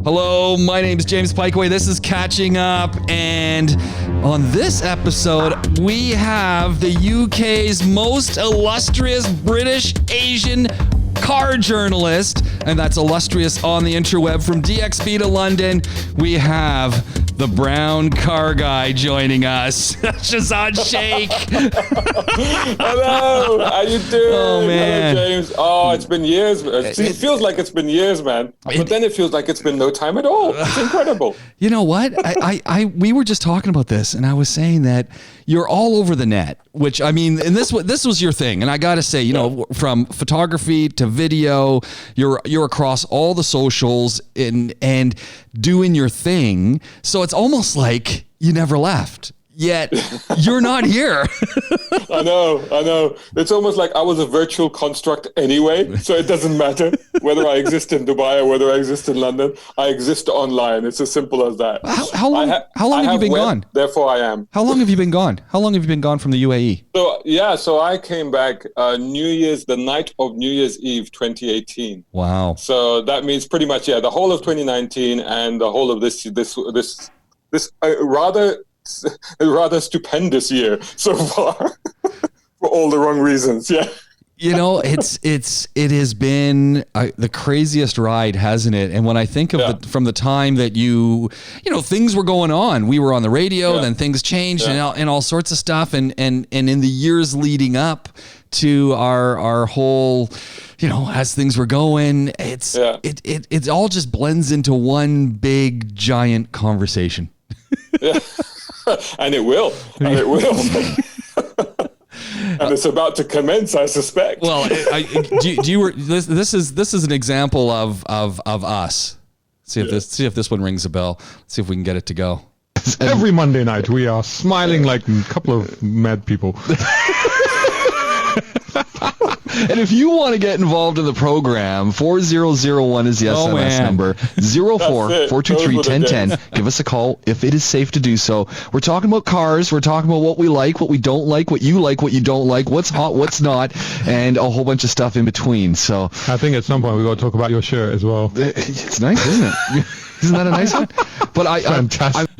Hello, my name is James Pikeway. This is Catching Up, and on this episode, we have the UK's most illustrious British Asian car journalist, and that's illustrious on the interweb from DXB to London. We have the Brown Car Guy joining us, Shahzad Sheikh. Hello, how you doing? Oh man, hello, James. Oh, it's been years. It feels like it's been years, man. But then it feels like it's been no time at all. It's incredible. You know what? We were just talking about this, and I was saying that you're all over the net. Which, I mean, and this was your thing, and I got to say, you know, from photography to video, you're across all the socials and doing your thing. So it's almost like you never left. Yet you're not here. I know. It's almost like I was a virtual construct anyway, so it doesn't matter whether I exist in Dubai or whether I exist in London. I exist online. It's as simple as that. How long have you been gone? Therefore, I am. How long have you been gone? How long have you been gone from the UAE? So I came back the night of New Year's Eve 2018. Wow. So that means pretty much the whole of 2019 and the whole of this rather stupendous year so far for all the wrong reasons. Yeah. You know, it has been the craziest ride, hasn't it? And when I think of from the time that things were going on, we were on the radio, then things changed and all sorts of stuff. And in the years leading up to our whole, as things were going, it all just blends into one big giant conversation. Yeah. And it will. And it's about to commence, I suspect. Well, this is an example of us. See if this one rings a bell. Let's see if we can get it to go. Every Monday night we are smiling like a couple of mad people. And if you want to get involved in the program, 4001 is the SMS number, 04-423-1010. Give us a call if it is safe to do so. We're talking about cars. We're talking about what we like, what we don't like, what you don't like, what's hot, what's not, and a whole bunch of stuff in between. So I think at some point we got to talk about your shirt as well. It's nice, isn't it? Isn't that a nice one? But Fantastic.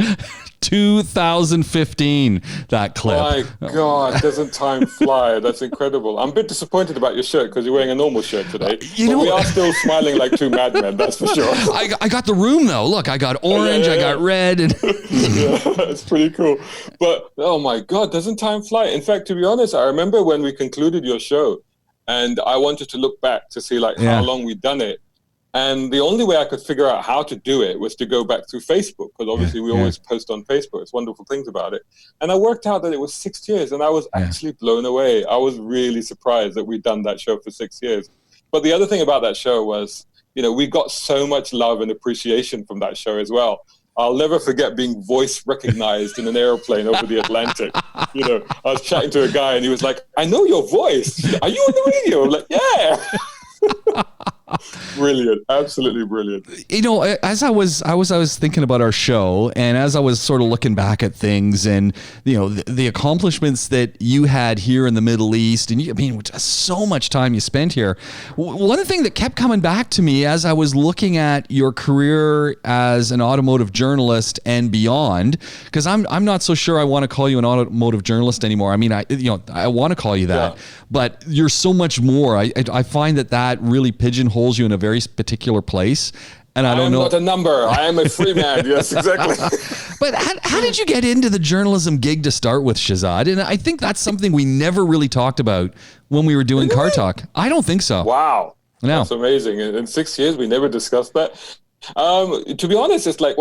2015, that clip. My God, doesn't time fly? That's incredible. I'm a bit disappointed about your shirt because you're wearing a normal shirt today. We are still smiling like two madmen, that's for sure. I got the room though. Look, I got orange, I got red. And it's pretty cool. But oh my God, doesn't time fly? In fact, to be honest, I remember when we concluded your show and I wanted to look back to see how long we'd done it. And the only way I could figure out how to do it was to go back through Facebook, because obviously we always post on Facebook. It's wonderful things about it. And I worked out that it was 6 years, and I was actually blown away. I was really surprised that we'd done that show for 6 years. But the other thing about that show was, we got so much love and appreciation from that show as well. I'll never forget being voice recognized in an airplane over the Atlantic. I was chatting to a guy, and he was like, "I know your voice. Are you on the radio?" I'm like, "Yeah." Brilliant, absolutely brilliant. As I was thinking about our show, and as I was sort of looking back at things, and the accomplishments that you had here in the Middle East, and so much time you spent here. One thing that kept coming back to me as I was looking at your career as an automotive journalist and beyond, because I'm not so sure I want to call you an automotive journalist anymore. I mean, I want to call you that, but you're so much more. I find that really pigeonholes you in a very particular place, and I don't know. I'm not a number. I am a free man. Yes, exactly. But how did you get into the journalism gig to start with, Shahzad? And I think that's something we never really talked about when we were doing CarTalk. I don't think so. Wow, no. That's amazing. In 6 years, we never discussed that. To be honest, it's like,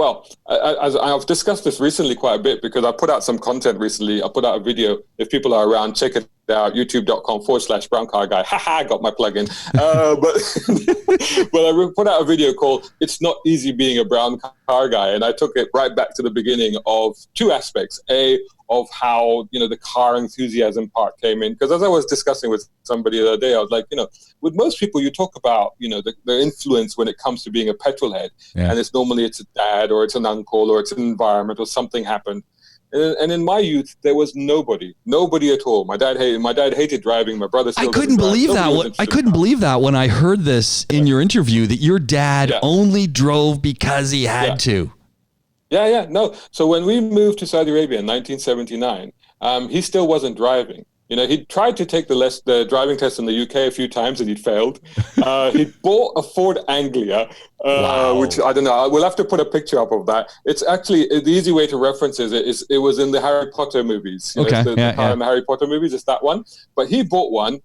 I've discussed this recently quite a bit because I put out some content recently. I put out a video. If people are around, check it out, youtube.com/BrownCarGuy. Haha, got my plug in. But I put out a video called "It's Not Easy Being a Brown Car Guy," and I took it right back to the beginning of two aspects. Of how, the car enthusiasm part came in. Because as I was discussing with somebody the other day, I was like, with most people, you talk about, the influence when it comes to being a petrol head. And it's normally it's a dad or it's an uncle or it's an environment or something happened. And in my youth, there was nobody at all. My dad hated driving. My brother still I couldn't believe that. I couldn't believe that when I heard this in your interview, that your dad only drove because he had to. Yeah. No. So when we moved to Saudi Arabia in 1979, he still wasn't driving. You know, he tried to take the driving test in the UK a few times and he'd failed. He bought a Ford Anglia, which I don't know. We'll have to put a picture up of that. It's actually the easy way to reference it was in the Harry Potter movies. You know, the car in the Harry Potter movies. It's that one. But he bought one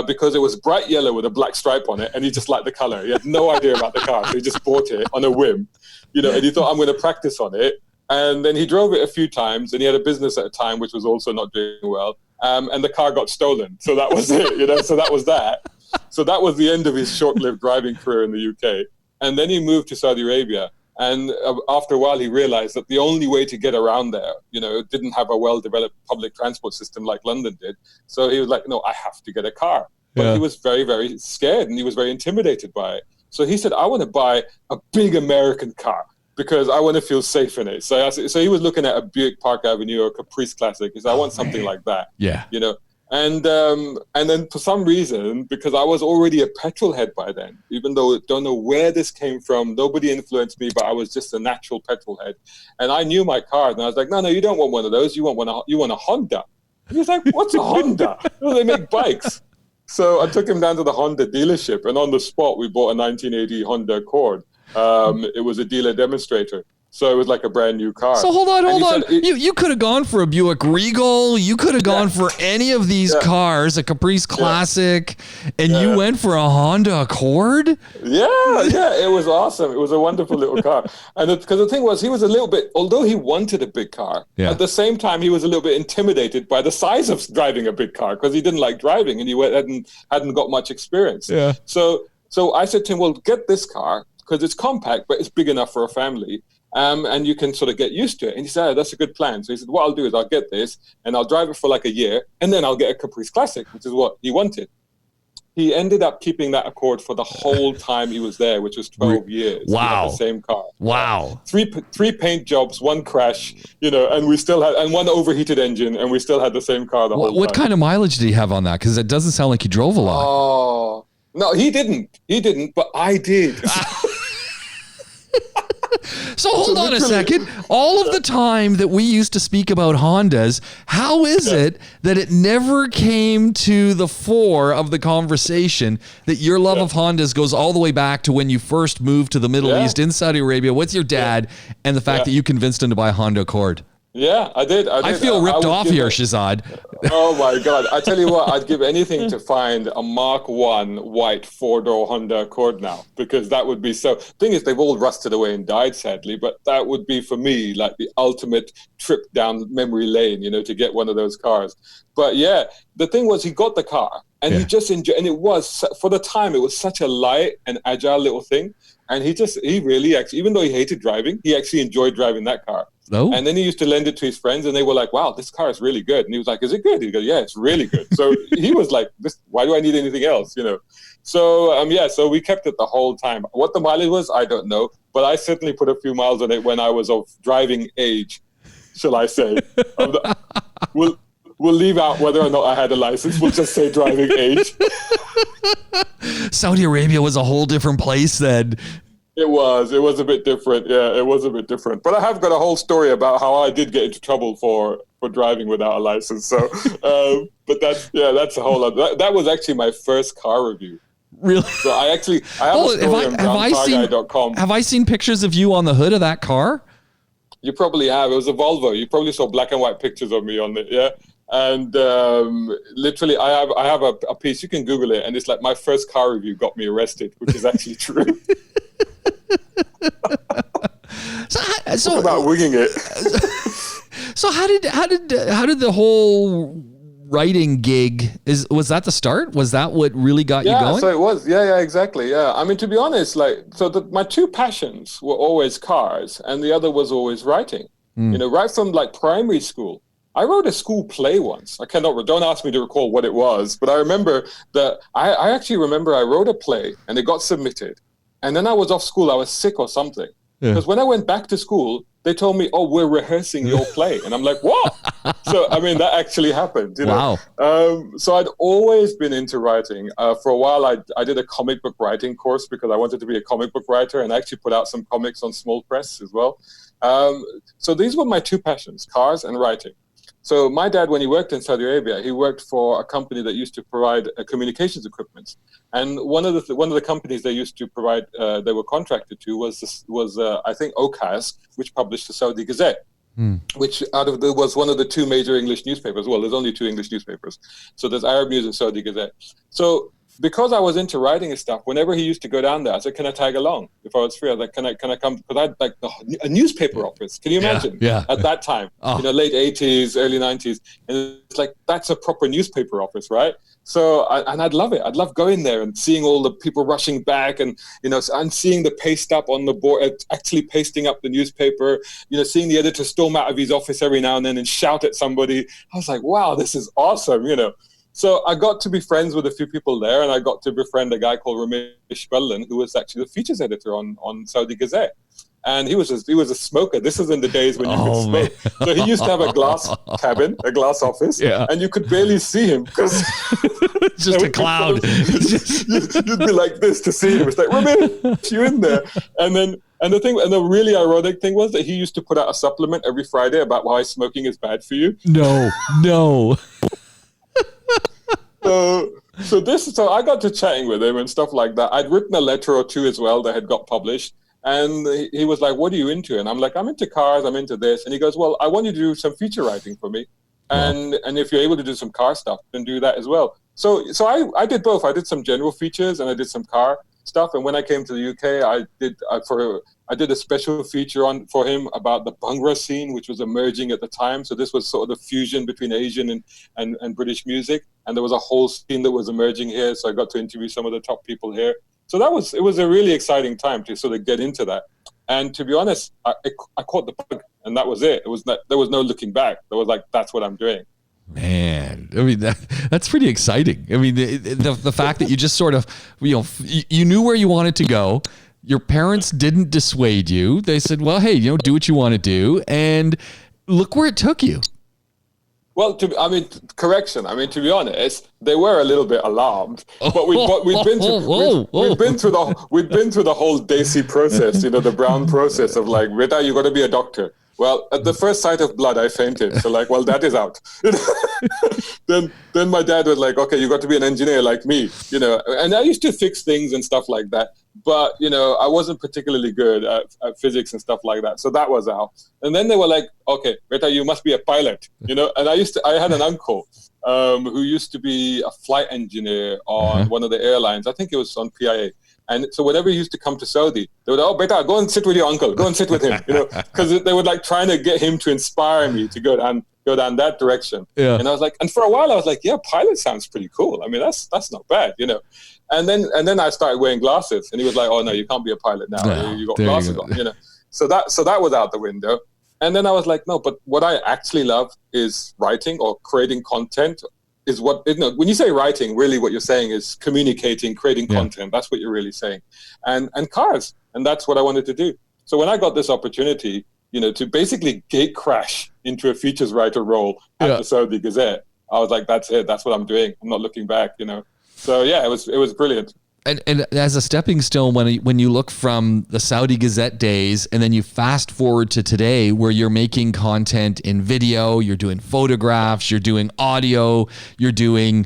because it was bright yellow with a black stripe on it, and he just liked the color. He had no idea about the car, so he just bought it on a whim. You know, and he thought, I'm going to practice on it. And then he drove it a few times, and he had a business at a time which was also not doing well. And the car got stolen. So that was it, you know, so that was that. So that was the end of his short-lived driving career in the UK. And then he moved to Saudi Arabia. And after a while, he realized that the only way to get around there, you know, it didn't have a well-developed public transport system like London did. So he was like, no, I have to get a car. But he was very, very scared, and he was very intimidated by it. So he said, I want to buy a big American car, because I want to feel safe in it. So he was looking at a Buick Park Avenue or Caprice Classic. He said, I want something like that. Yeah. You know, and then for some reason, because I was already a petrol head by then, even though I don't know where this came from, nobody influenced me, but I was just a natural petrol head. And I knew my car, and I was like, no, you don't want one of those. You want a Honda. He was like, what's a Honda? Oh, they make bikes. So I took him down to the Honda dealership, and on the spot, we bought a 1980 Honda Accord. It was a dealer demonstrator, so it was like a brand new car. So hold on. You could have gone for a Buick Regal. You could have gone for any of these cars, a Caprice Classic, and you went for a Honda Accord? Yeah, it was awesome. It was a wonderful little car. And because the thing was, he was a little bit, although he wanted a big car, at the same time, he was a little bit intimidated by the size of driving a big car, because he didn't like driving and he hadn't got much experience. Yeah. So I said to him, well, get this car, because it's compact, but it's big enough for a family, and you can sort of get used to it. And he said, that's a good plan. So he said, what I'll do is I'll get this, and I'll drive it for like a year, and then I'll get a Caprice Classic, which is what he wanted. He ended up keeping that Accord for the whole time he was there, which was 12 years. Wow. The same car. Wow. Three paint jobs, one crash, you know, and we still had, and one overheated engine, and we still had the same car the whole time. What kind of mileage did he have on that? Because it doesn't sound like he drove a lot. Oh, no, he didn't, but I did. So hold on a second. All of the time that we used to speak about Hondas, how is it that it never came to the fore of the conversation that your love of Hondas goes all the way back to when you first moved to the Middle East in Saudi Arabia with your dad, and the fact that you convinced him to buy a Honda Accord? Yeah, I did. I feel ripped off here, Shahzad. Oh my God. I tell you what, I'd give anything to find a Mark 1 white 4-door Honda Accord now, because that would be so. Thing is, they've all rusted away and died, sadly, but that would be for me like the ultimate trip down memory lane, you know, to get one of those cars. But yeah, the thing was, he got the car and he just enjoyed, and it was, for the time, it was such a light and agile little thing. And he really actually, even though he hated driving, he actually enjoyed driving that car. Oh. And then he used to lend it to his friends, and they were like, wow, this car is really good. And he was like, is it good? He goes, yeah, it's really good. So he was like, why do I need anything else? You know? So, so we kept it the whole time. What the mileage was, I don't know. But I certainly put a few miles on it when I was of driving age, shall I say. We'll leave out whether or not I had a license. We'll just say driving age. Saudi Arabia was a whole different place then. It was a bit different. Yeah, it was a bit different. But I have got a whole story about how I did get into trouble for driving without a license. So, but that's a whole other. That was actually my first car review. Really? So I have a story on BrownCarGuy.com. Have I seen pictures of you on the hood of that car? You probably have. It was a Volvo. You probably saw black and white pictures of me on it. Yeah. And literally, I have a piece. You can Google it, and it's like my first car review got me arrested, which is actually true. So about winging it. So how did the whole writing gig was that the start? Was that what really got you going? Yeah, so it was. Yeah, exactly. Yeah, I mean, to be honest, my two passions were always cars, and the other was always writing. You know, right from like primary school. I wrote a school play once. Don't ask me to recall what it was, but I remember that I actually remember I wrote a play and it got submitted. And then I was off school. I was sick or something. Because when I went back to school, they told me, "Oh, we're rehearsing your play," and I'm like, "What?" So I mean, that actually happened. You know? Wow. So I'd always been into writing. For a while, I did a comic book writing course because I wanted to be a comic book writer, and I actually put out some comics on small press as well. So these were my two passions: cars and writing. So my dad, when he worked in Saudi Arabia, he worked for a company that used to provide communications equipment. And one of the companies they used to provide, they were contracted to was I think Okaz, which published the Saudi Gazette, which was one of the two major English newspapers. Well, there's only two English newspapers. So there's Arab News and Saudi Gazette. So because I was into writing and stuff, whenever he used to go down there, I said, "Can I tag along if I was free?" I was like, "Can I come?" Because I had like a newspaper office. Can you imagine? Yeah. At that time, late 80s, early 90s, and it's like that's a proper newspaper office, right? So I'd love it. I'd love going there and seeing all the people rushing back, and and seeing the paste up on the board, actually pasting up the newspaper. Seeing the editor storm out of his office every now and then and shout at somebody. I was like, "Wow, this is awesome!" So I got to be friends with a few people there, and I got to befriend a guy called Ramesh Bellan, who was actually the features editor on Saudi Gazette. And he was a smoker. This is in the days when you could smoke. So he used to have a glass cabin, a glass office, and you could barely see him because it's just a cloud. You'd be like this to see him. It's like, Ramesh, you in there? And the really ironic thing was that he used to put out a supplement every Friday about why smoking is bad for you. No. So I got to chatting with him and stuff like that. I'd written a letter or two as well that had got published. And he was like, "What are you into?" And I'm like, "I'm into cars, I'm into this." And he goes, "Well, I want you to do some feature writing for me. And if you're able to do some car stuff, then do that as well." So I did both. I did some general features and I did some car stuff. And when I came to the UK, I did a special feature for him about the Bhangra scene, which was emerging at the time. So this was sort of the fusion between Asian and British music. And there was a whole scene that was emerging here. So I got to interview some of the top people here. So it was a really exciting time to sort of get into that. And to be honest, I caught the bug, and that was it. There was no looking back. There was like, that's what I'm doing. Man, I mean, that's pretty exciting. I mean, the fact that you just sort of, you knew where you wanted to go. Your parents didn't dissuade you. They said, "Well, hey, do what you want to do," and look where it took you. Well, correction. I mean, to be honest, they were a little bit alarmed, but we'd been through the whole Desi process, the Brown process of like, "Rita, you got to be a doctor." Well, at the first sight of blood, I fainted. So like, well, that is out. Then my dad was like, "Okay, you got to be an engineer like me," And I used to fix things and stuff like that, but I wasn't particularly good at physics and stuff like that. So that was out. And then they were like, "Okay, Rita, you must be a pilot," And I had an uncle who used to be a flight engineer on one of the airlines. I think it was on PIA. And so whenever he used to come to Saudi, they would, "Oh, beta, go and sit with your uncle. Go and sit with him," because they would like trying to get him to inspire me to go down that direction. Yeah. And I was like, and for a while I was like, "Yeah, pilot sounds pretty cool. I mean, that's not bad, And then I started wearing glasses, and he was like, "Oh no, you can't be a pilot now. You got glasses on," So that was out the window. And then I was like, no, but what I actually love is writing or creating content. Is what when you say writing, really what you're saying is communicating, creating content. That's what you're really saying, and cars, and that's what I wanted to do. So when I got this opportunity, to basically gate crash into a features writer role at the Saudi Gazette, I was like, that's it. That's what I'm doing. I'm not looking back. So yeah, it was brilliant. And as a stepping stone, when you look from the Saudi Gazette days and then you fast forward to today where you're making content in video, you're doing photographs, you're doing audio, you're doing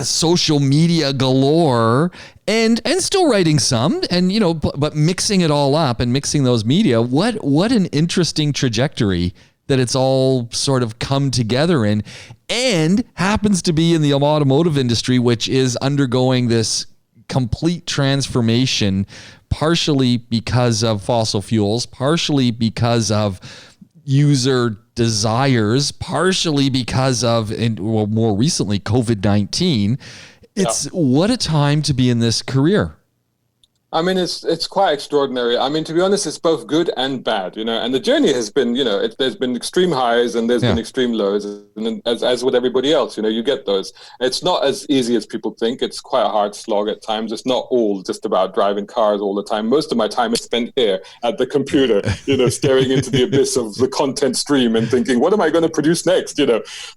social media galore and still writing some and, but mixing it all up and mixing those media, what an interesting trajectory that it's all sort of come together in, and happens to be in the automotive industry, which is undergoing this complete transformation, partially because of fossil fuels, partially because of user desires, partially because of, more recently, COVID-19. What a time to be in this career. I mean, it's quite extraordinary. I mean, to be honest, it's both good and bad, and the journey has been, there's been extreme highs and there's been extreme lows, and as with everybody else, you get those. It's not as easy as people think. It's quite a hard slog at times. It's not all just about driving cars all the time. Most of my time is spent here at the computer, staring into the abyss of the content stream and thinking, what am I going to produce next,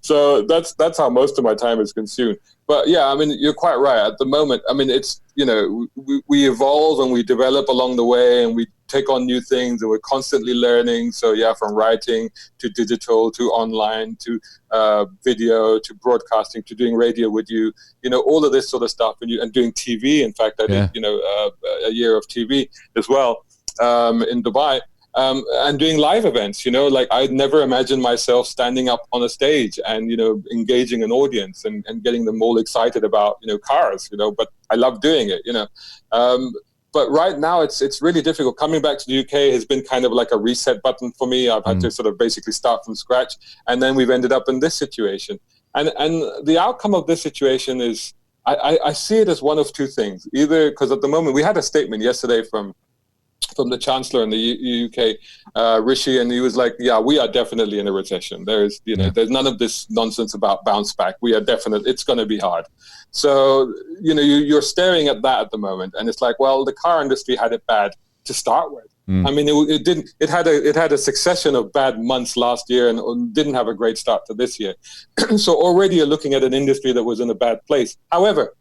So that's how most of my time is consumed. But yeah, I mean, you're quite right. At the moment, I mean, it's, we evolve and we develop along the way and we take on new things and we're constantly learning. So yeah, from writing to digital to online to video to broadcasting to doing radio with you, all of this sort of stuff and doing TV. In fact, I did, a year of TV as well in Dubai. And doing live events, like I'd never imagined myself standing up on a stage and, engaging an audience and getting them all excited about, cars, but I love doing it, But right now it's really difficult. Coming back to the UK has been kind of like a reset button for me. I've had to sort of basically start from scratch. And then we've ended up in this situation. And the outcome of this situation is, I see it as one of two things. Either because at the moment we had a statement yesterday from the Chancellor in the UK, Rishi, and he was like, yeah, we are definitely in a recession. There's none of this nonsense about bounce back. We are definitely, it's going to be hard. So, you're staring at that at the moment. And it's like, well, the car industry had it bad to start with. I mean, it had a succession of bad months last year and didn't have a great start to this year. So already you're looking at an industry that was in a bad place. However,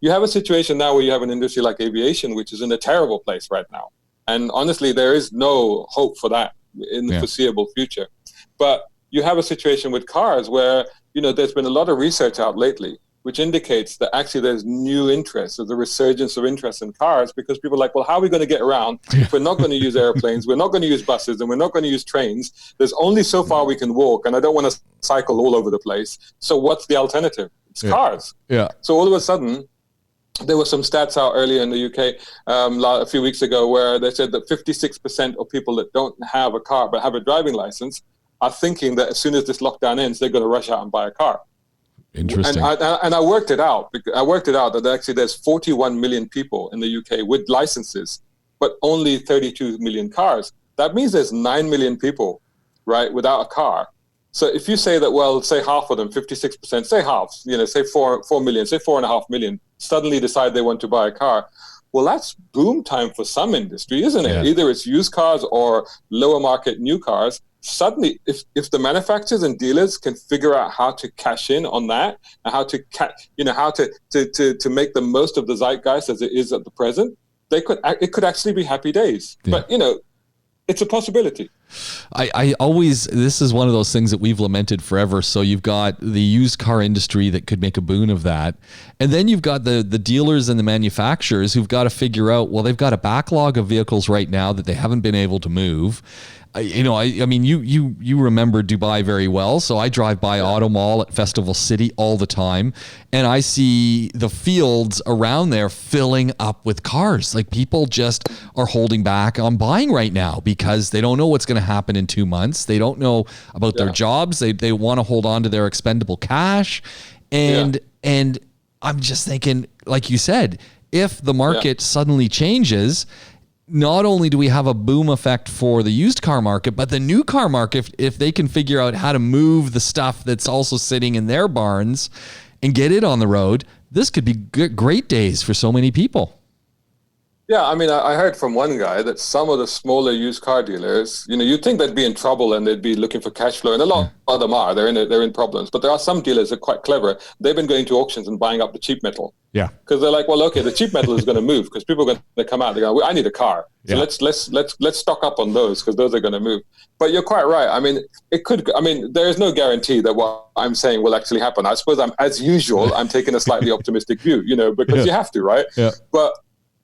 you have a situation now where you have an industry like aviation, which is in a terrible place right now. And honestly, there is no hope for that in the foreseeable future. But you have a situation with cars where, there's been a lot of research out lately, which indicates that actually there's new interest, or the resurgence of interest in cars, because people are like, well, how are we going to get around if we're not going to use airplanes, we're not going to use buses, and we're not going to use trains? There's only so far we can walk, and I don't want to cycle all over the place. So what's the alternative? It's cars. Yeah. So all of a sudden, there were some stats out earlier in the UK a few weeks ago where they said that 56% of people that don't have a car but have a driving license are thinking that as soon as this lockdown ends, they're going to rush out and buy a car. Interesting. And I worked it out. I worked it out that actually there's 41 million people in the UK with licenses, but only 32 million cars. That means there's 9 million people, right, without a car. So if you say that, well, say half of them, 56%, say half, say 4 million, say 4.5 million, suddenly decide they want to buy a car. Well, that's boom time for some industry, isn't it? Yeah. Either it's used cars or lower market new cars. Suddenly, if the manufacturers and dealers can figure out how to cash in on that and how to to make the most of the zeitgeist as it is at the present, it could actually be happy days. Yeah. But it's a possibility. I always, this is one of those things that we've lamented forever. So you've got the used car industry that could make a boon of that. And then you've got the dealers and the manufacturers who've got to figure out, well, they've got a backlog of vehicles right now that they haven't been able to move. I mean, you remember Dubai very well. So I drive by Auto Mall at Festival City all the time, and I see the fields around there filling up with cars. Like, people just are holding back on buying right now because they don't know what's going to happen in 2 months. They don't know about their jobs. They want to hold on to their expendable cash. And I'm just thinking, like you said, if the market suddenly changes, not only do we have a boom effect for the used car market, but the new car market, if they can figure out how to move the stuff that's also sitting in their barns and get it on the road, this could be great days for so many people. Yeah, I mean, I heard from one guy that some of the smaller used car dealers, you'd think they'd be in trouble and they'd be looking for cash flow, and a lot of them are. They're in problems. But there are some dealers that are quite clever. They've been going to auctions and buying up the cheap metal. Yeah. Because they're like, well, okay, the cheap metal is going to move because people are going to come out. They're going, I need a car. So let's stock up on those because those are going to move. But you're quite right. I mean, there is no guarantee that what I'm saying will actually happen. I suppose as usual, I'm taking a slightly optimistic view, because you have to, right? Yeah. But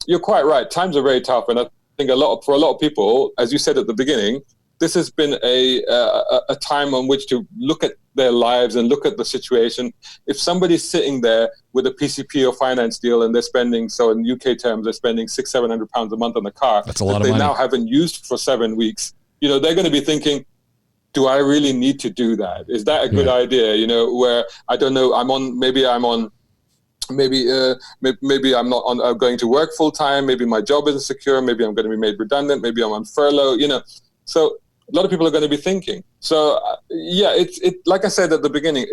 you're quite right. Times are very tough, and I think for a lot of people, as you said at the beginning, this has been a time on which to look at their lives and look at the situation. If somebody's sitting there with a PCP or finance deal and they're spending, so in UK terms, they're spending £600-700 a month on the car, that's a lot of money. They now haven't used for 7 weeks. They're going to be thinking, do I really need to do that? Is that a good idea? Where I don't know, I'm on maybe I'm not going to work full time. Maybe my job isn't secure. Maybe I'm going to be made redundant. Maybe I'm on furlough. So a lot of people are going to be thinking. So it like I said at the beginning,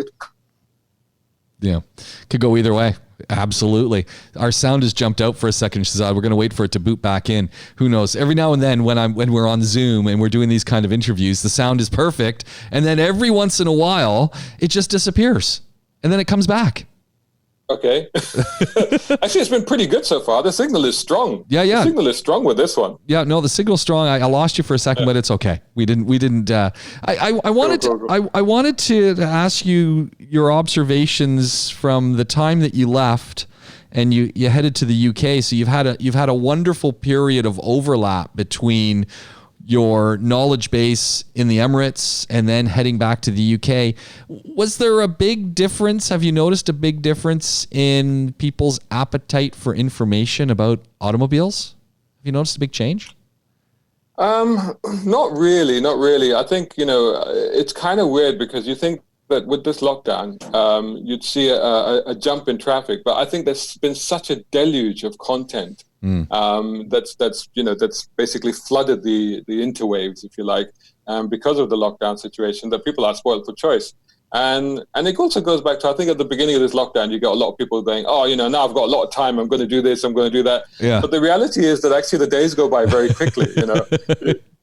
could go either way. Absolutely. Our sound has jumped out for a second, Shahzad. We're going to wait for it to boot back in. Who knows? Every now and then when we're on Zoom and we're doing these kind of interviews, the sound is perfect. And then every once in a while, it just disappears. And then it comes back. Okay. Actually, it's been pretty good so far. The signal is strong. Yeah. The signal is strong with this one. Yeah, no, the signal's strong. I lost you for a second, but it's okay. We didn't. I wanted to ask you your observations from the time that you left and you headed to the UK. So you've had a wonderful period of overlap between your knowledge base in the Emirates and then heading back to the UK. Was there a big difference? Have you noticed a big difference in people's appetite for information about automobiles? Have you noticed a big change? Not really. I think, it's kind of weird because you think that with this lockdown, you'd see a jump in traffic, but I think there's been such a deluge of content that's basically flooded the interwaves, if you like, because of the lockdown situation, that people are spoiled for choice. And it also goes back to, I think at the beginning of this lockdown, you got a lot of people going, now I've got a lot of time, I'm going to do this, I'm going to do that. Yeah. But the reality is that actually the days go by very quickly,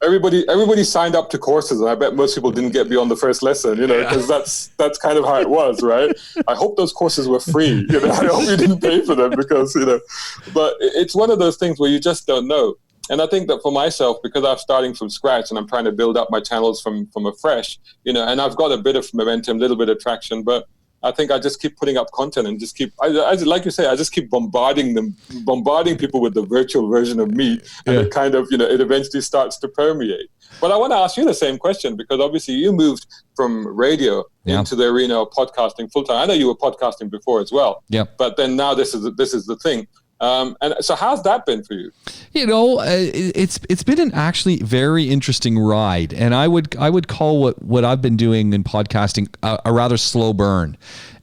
Everybody signed up to courses, and I bet most people didn't get beyond the first lesson, because that's kind of how it was, right? I hope those courses were free, I hope you didn't pay for them because, but it's one of those things where you just don't know. And I think that for myself, because I'm starting from scratch and I'm trying to build up my channels from afresh, and I've got a bit of momentum, a little bit of traction, but I think I just keep putting up content and just keep, like you say, I just keep bombarding people with the virtual version of me, and it kind of, it eventually starts to permeate. But I want to ask you the same question, because obviously you moved from radio into the arena of podcasting full time. I know you were podcasting before as well, but then now this is the thing. And so how's that been for you? It's been an actually very interesting ride, and I would call what I've been doing in podcasting a rather slow burn,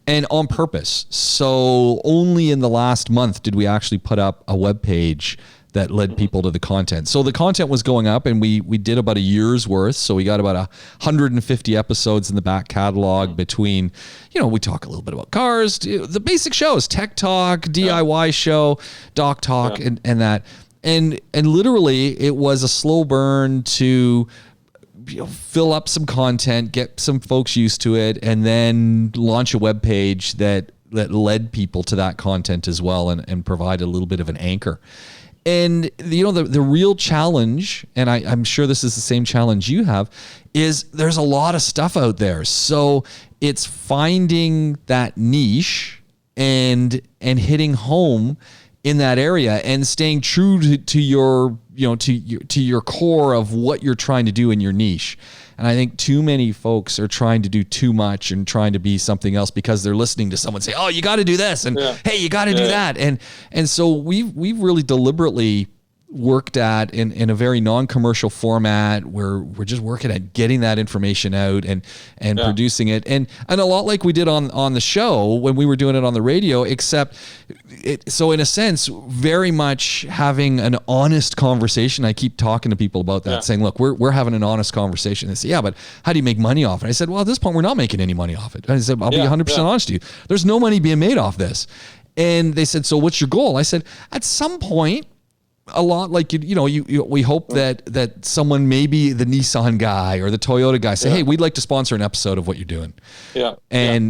and on purpose. So only in the last month did we actually put up a web page that led people to the content. So the content was going up, and we did about a year's worth. So we got about 150 episodes in the back catalog between, we talk a little bit about cars, the basic shows, tech talk, DIY show, doc talk, and that. And literally it was a slow burn to fill up some content, get some folks used to it, and then launch a web page that led people to that content as well, and provide a little bit of an anchor. And the real challenge, and I'm sure this is the same challenge you have, is there's a lot of stuff out there. So it's finding that niche and hitting home in that area and staying true to your core of what you're trying to do in your niche. And I think too many folks are trying to do too much and trying to be something else because they're listening to someone say, "Oh, you got to do this," and "Hey, you got to do that." And so we've really deliberately worked at in a very non-commercial format where we're just working at getting that information out and producing it, and a lot like we did on the show when we were doing it on the radio, except so in a sense very much having an honest conversation. I keep talking to people about that, saying, look, we're having an honest conversation. They say, yeah, but how do you make money off it? I said, well, at this point we're not making any money off it. I said, I'll be 100% honest with you, there's no money being made off this. And they said, so what's your goal? I said, at some point, a lot like we hope that someone, maybe the Nissan guy or the Toyota guy, say, hey, we'd like to sponsor an episode of what you're doing.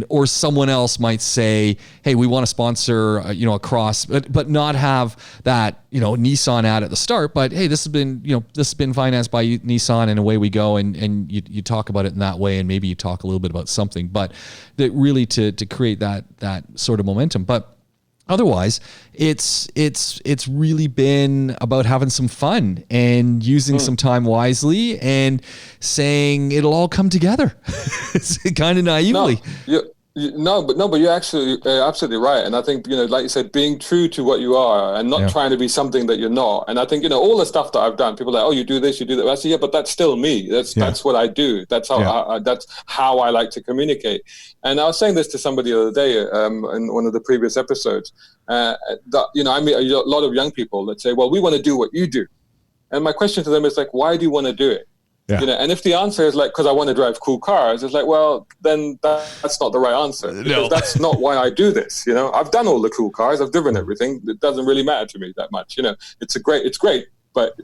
Or someone else might say, hey, we want to sponsor a cross, but not have that Nissan ad at the start, but hey, this has been financed by Nissan, and away we go, and you talk about it in that way, and maybe you talk a little bit about something, but that really to create that sort of momentum. But otherwise, it's really been about having some fun and using some time wisely and saying it'll all come together. It's kind of naively. No, But you're actually absolutely right. And I think, like you said, being true to what you are and not trying to be something that you're not. And I think, all the stuff that I've done, people are like, oh, you do this, you do that. I say, yeah, but that's still me. That's what I do. That's how that's how I like to communicate. And I was saying this to somebody the other day in one of the previous episodes. I meet a lot of young people that say, well, we want to do what you do. And my question to them is like, why do you want to do it? Yeah. And if the answer is like, because I want to drive cool cars, it's like, well, then that's not the right answer. Because that's not why I do this. I've done all the cool cars. I've driven everything. It doesn't really matter to me that much. It's great, but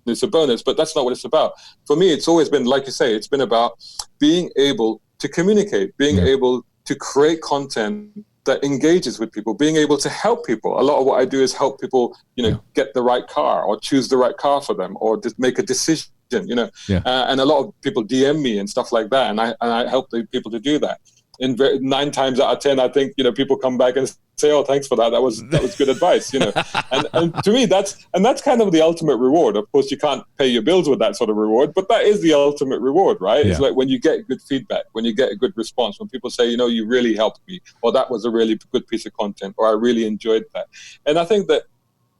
it's a bonus. But that's not what it's about. For me, it's always been, like you say, it's been about being able to communicate, being able to create content that engages with people, being able to help people. A lot of what I do is help people, get the right car or choose the right car for them or just make a decision. And a lot of people DM me and stuff like that, and I help the people to do that. And 9 times out of 10, I think people come back and say, "Oh, thanks for that. That was good advice." And to me, that's kind of the ultimate reward. Of course, you can't pay your bills with that sort of reward, but that is the ultimate reward, right? It's like when you get good feedback, when you get a good response, when people say, you really helped me, or that was a really good piece of content, or I really enjoyed that. And I think that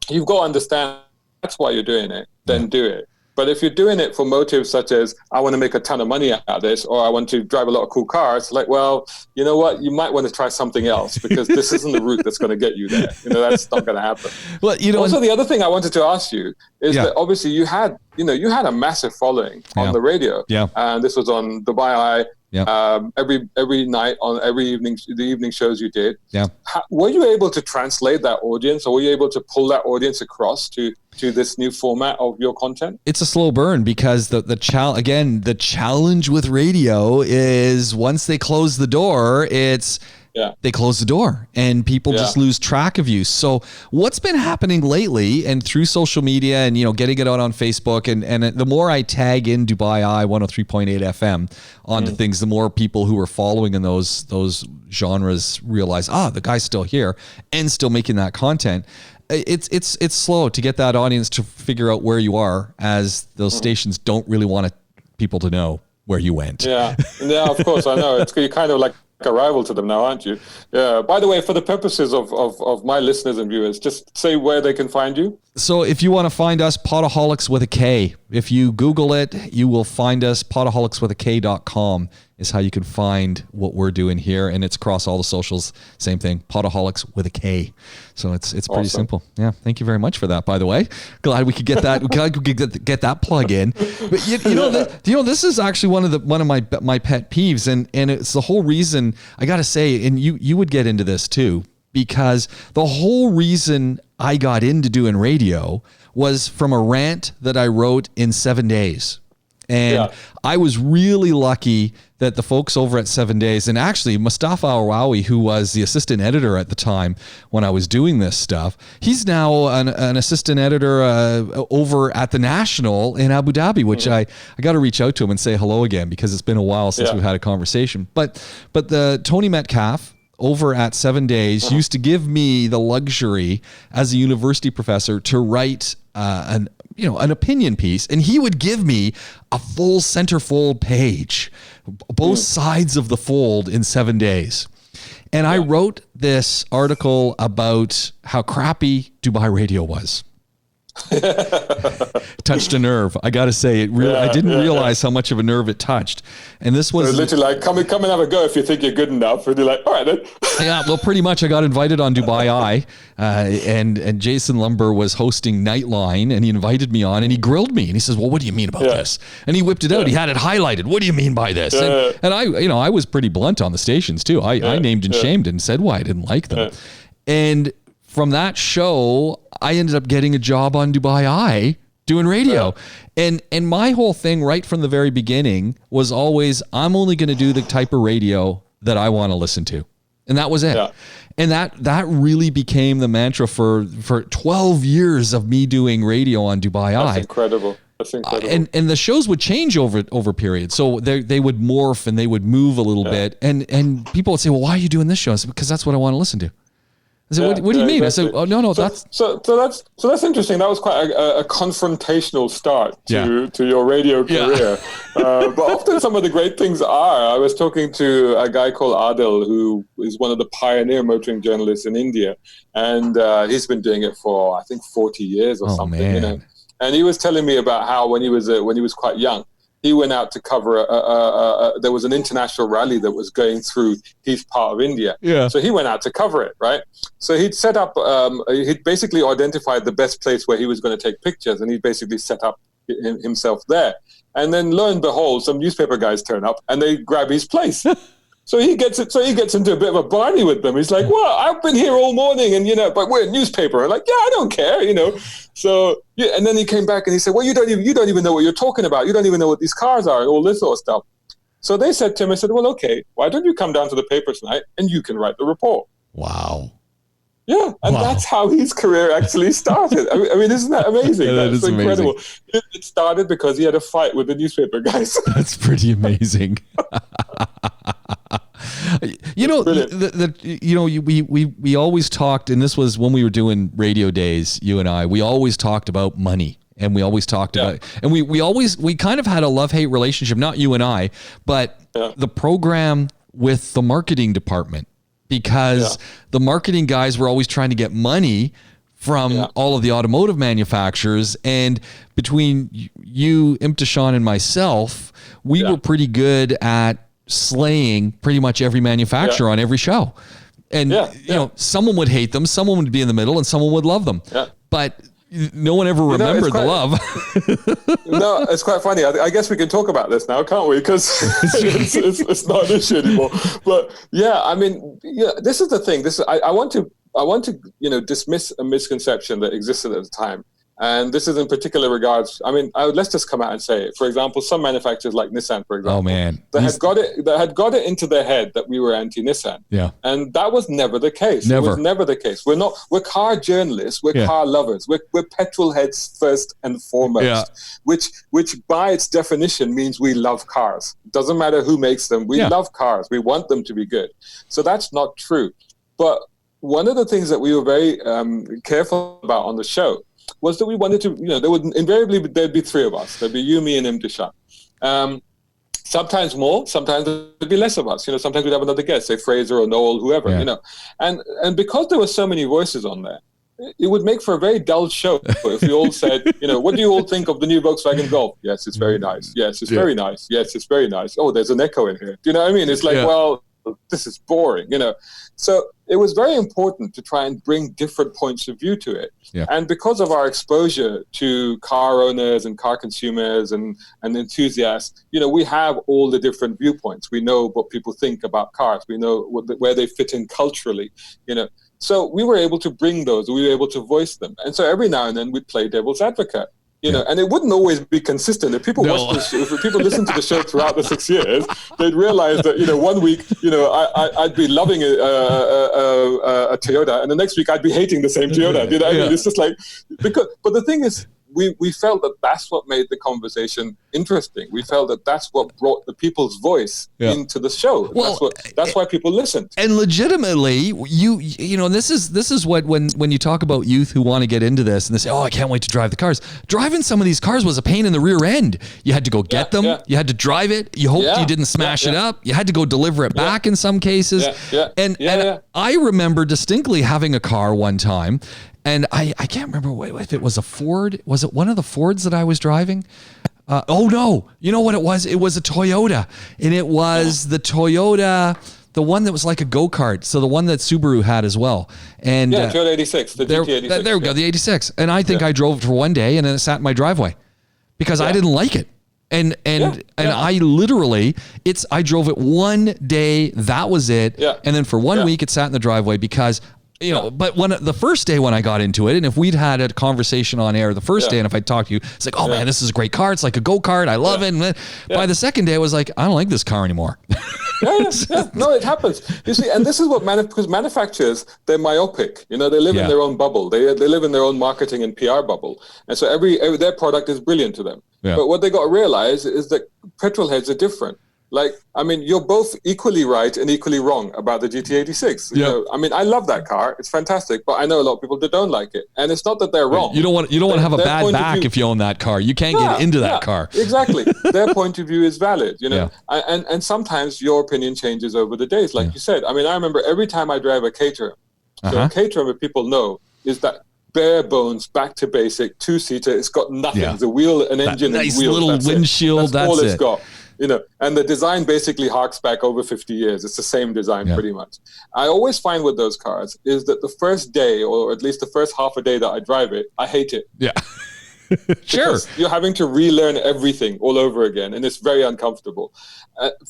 you've got to understand that's why you're doing it. Then do it. But if you're doing it for motives such as, I want to make a ton of money out of this, or I want to drive a lot of cool cars, like, well, you know what? You might want to try something else, because this isn't the route that's going to get you there. That's not going to happen. Well, also, the other thing I wanted to ask you is that obviously you had a massive following on the radio. Yeah. And this was on DubaiEye. Yeah. Every night on every evening, the evening shows you did. Yeah. Were you able to translate that audience, or were you able to pull that audience across to this new format of your content? It's a slow burn, because the challenge with radio is once they close the door, they close the door and people just lose track of you. So what's been happening lately, and through social media and, getting it out on Facebook, and the more I tag in DubaiEye 103.8 FM onto things, the more people who are following in those genres realize, the guy's still here and still making that content. It's slow to get that audience to figure out where you are, as those stations don't really want people to know where you went. Yeah, of course, I know. You're kind of like a rival to them now, aren't you? Yeah. By the way, for the purposes of my listeners and viewers, just say where they can find you. So if you want to find us, Podaholiks with a K. If you Google it, you will find us. Podaholikswithak.com is how you can find what we're doing here, and it's across all the socials. Same thing, Podaholiks with a K. So it's pretty simple. Yeah, thank you very much for that. By the way, glad we could get that. Glad we could get that plug in. But this is actually one of my pet peeves, and it's the whole reason. I got to say, and you would get into this too, because the whole reason I got into doing radio was from a rant that I wrote in 7 days. And I was really lucky that the folks over at 7 Days, and actually Mustafa Awawi, who was the assistant editor at the time when I was doing this stuff, he's now an assistant editor over at the National in Abu Dhabi, which I got to reach out to him and say hello again, because it's been a while since we've had a conversation. But the Tony Metcalf over at 7 Days used to give me the luxury as a university professor to write an opinion piece, and he would give me a full centerfold page, both sides of the fold, in 7 days. And I wrote this article about how crappy Dubai radio was. Touched a nerve. I got to say, I didn't realize how much of a nerve it touched. And this was literally like, come and have a go if you think you're good enough. And you're like, all right then. Yeah, well, pretty much. I got invited on DubaiEye, and Jason Lumber was hosting Nightline, and he invited me on, and he grilled me, and he says, "Well, what do you mean about this?" And he whipped it out. He had it highlighted. What do you mean by this? And I was pretty blunt on the stations too. I named and shamed and said why I didn't like them. And from that show, I ended up getting a job on DubaiEye doing radio. And my whole thing right from the very beginning was always, I'm only going to do the type of radio that I want to listen to. And that was it. Yeah. And that really became the mantra for 12 years of me doing radio on DubaiEye. That's incredible. That's incredible. And the shows would change over periods. So they would morph and they would move a little bit. And people would say, well, why are you doing this show? I said, because that's what I want to listen to. I said, what do you mean? Exactly. I said, oh, no, that's... So that's interesting. That was quite a confrontational start to your radio career. But often some of the great things are. I was talking to a guy called Adil, who is one of the pioneer motoring journalists in India. And he's been doing it for, I think, 40 years or something. Man. You know? And he was telling me about how when he was quite young, he went out to cover there was an international rally that was going through his part of India. Yeah. So he went out to cover it, right? So he'd set up, he'd basically identified the best place where he was going to take pictures, and he basically set up himself there. And then lo and behold, some newspaper guys turn up and they grab his place. So he gets into a bit of a Barney with them. He's like, well, I've been here all morning, and but we're a newspaper. I'm like, yeah, I don't care, So and then he came back and he said, well, you don't even know what you're talking about. You don't even know what these cars are and all this sort of stuff. So they said to him, I said, well, okay, why don't you come down to the paper tonight and you can write the report? Wow. Yeah, and that's how his career actually started. I mean, isn't that amazing? That's incredible. Amazing. It started because he had a fight with the newspaper guys. That's pretty amazing. We always talked, and this was when we were doing radio days, you and I, we always talked about money. And we always talked about, and we kind of had a love-hate relationship, not you and I, but the program with the marketing department, because the marketing guys were always trying to get money from all of the automotive manufacturers. And between you, Imtishan, and myself, we were pretty good at slaying pretty much every manufacturer on every show. And, someone would hate them, someone would be in the middle, and someone would love them. Yeah. But no one ever remembered the love. No, it's quite funny. I guess we can talk about this now, can't we? Because it's not an issue anymore. But I mean, this is the thing. I want to dismiss a misconception that existed at the time. And this is in particular regards, I mean, let's just come out and say it. For example, some manufacturers like Nissan, for example, that had got it into their head that we were anti-Nissan. Yeah. And that was never the case. Never. It was never the case. We're car journalists, we're car lovers, we're petrol heads first and foremost, which by its definition means we love cars. It doesn't matter who makes them, we love cars. We want them to be good. So that's not true. But one of the things that we were very careful about on the show was that we wanted to, there'd be three of us. There'd be you, me, and Imtishan. Sometimes more, sometimes there'd be less of us. Sometimes we'd have another guest, say Fraser or Noel, whoever, And because there were so many voices on there, it would make for a very dull show if we all said, what do you all think of the new Volkswagen Golf? Yes, it's very nice. Yes, it's very nice. Yes, it's very nice. Oh, there's an echo in here. Do you know what I mean? It's like, well, this is boring, So it was very important to try and bring different points of view to it. Yeah. And because of our exposure to car owners and car consumers and enthusiasts, we have all the different viewpoints. We know what people think about cars. We know where they fit in culturally, So we were able to bring those. We were able to voice them. And so every now and then we'd play devil's advocate. And it wouldn't always be consistent. If people if people listen to the show throughout the 6 years, they'd realize that 1 week, I'd be loving a Toyota, and the next week I'd be hating the same Toyota. I mean, it's just like but the thing is, we felt that that's what made the conversation interesting. We felt that that's what brought the people's voice into the show. Well, that's why people listened. And legitimately, this is what when you talk about youth who want to get into this and they say, "Oh, I can't wait to drive the cars." Driving some of these cars was a pain in the rear end. You had to go get them. Yeah. You had to drive it. You hoped you didn't smash it up. You had to go deliver it back in some cases. And I remember distinctly having a car one time. And I can't remember if it was a Ford. Was it one of the Fords that I was driving? Oh, no. You know what it was? It was a Toyota. And it was the Toyota, the one that was like a go-kart. So the one that Subaru had as well. And Toyota 86, the GT86. There we go, the 86. And I think I drove it for one day and then it sat in my driveway because I didn't like it. And I literally, I drove it one day. That was it. Yeah. And then for 1 week, it sat in the driveway because... but the first day when I got into it, and if we'd had a conversation on air the first day, and if I talked to you, it's like, oh man, this is a great car. It's like a go-kart. I love it. And by the second day, I was like, I don't like this car anymore. No, it happens. You see, and this is what because manufacturers, they're myopic. They live in their own bubble. They live in their own marketing and PR bubble. And so their product is brilliant to them. Yeah. But what they got to realize is that petrol heads are different. Like, I mean, you're both equally right and equally wrong about the GT86. You know, I mean, I love that car. It's fantastic, but I know a lot of people that don't like it. And it's not that they're wrong. You don't want to have a bad back if you own that car. You can't get into that car. Exactly. Their point of view is valid, you know. And sometimes your opinion changes over the days, like you said. I mean, I remember every time I drive a Caterham. So a Caterham, if people know, is that bare bones, back to basic, two-seater. It's got nothing. It's a wheel, an engine, nice and wheels. Little windshield. That's all it's got. You know, and the design basically harks back over 50 years. It's the same design pretty much. I always find with those cars is that the first day, or at least the first half a day that I drive it, I hate it. Yeah. Sure. You're having to relearn everything all over again, and it's very uncomfortable.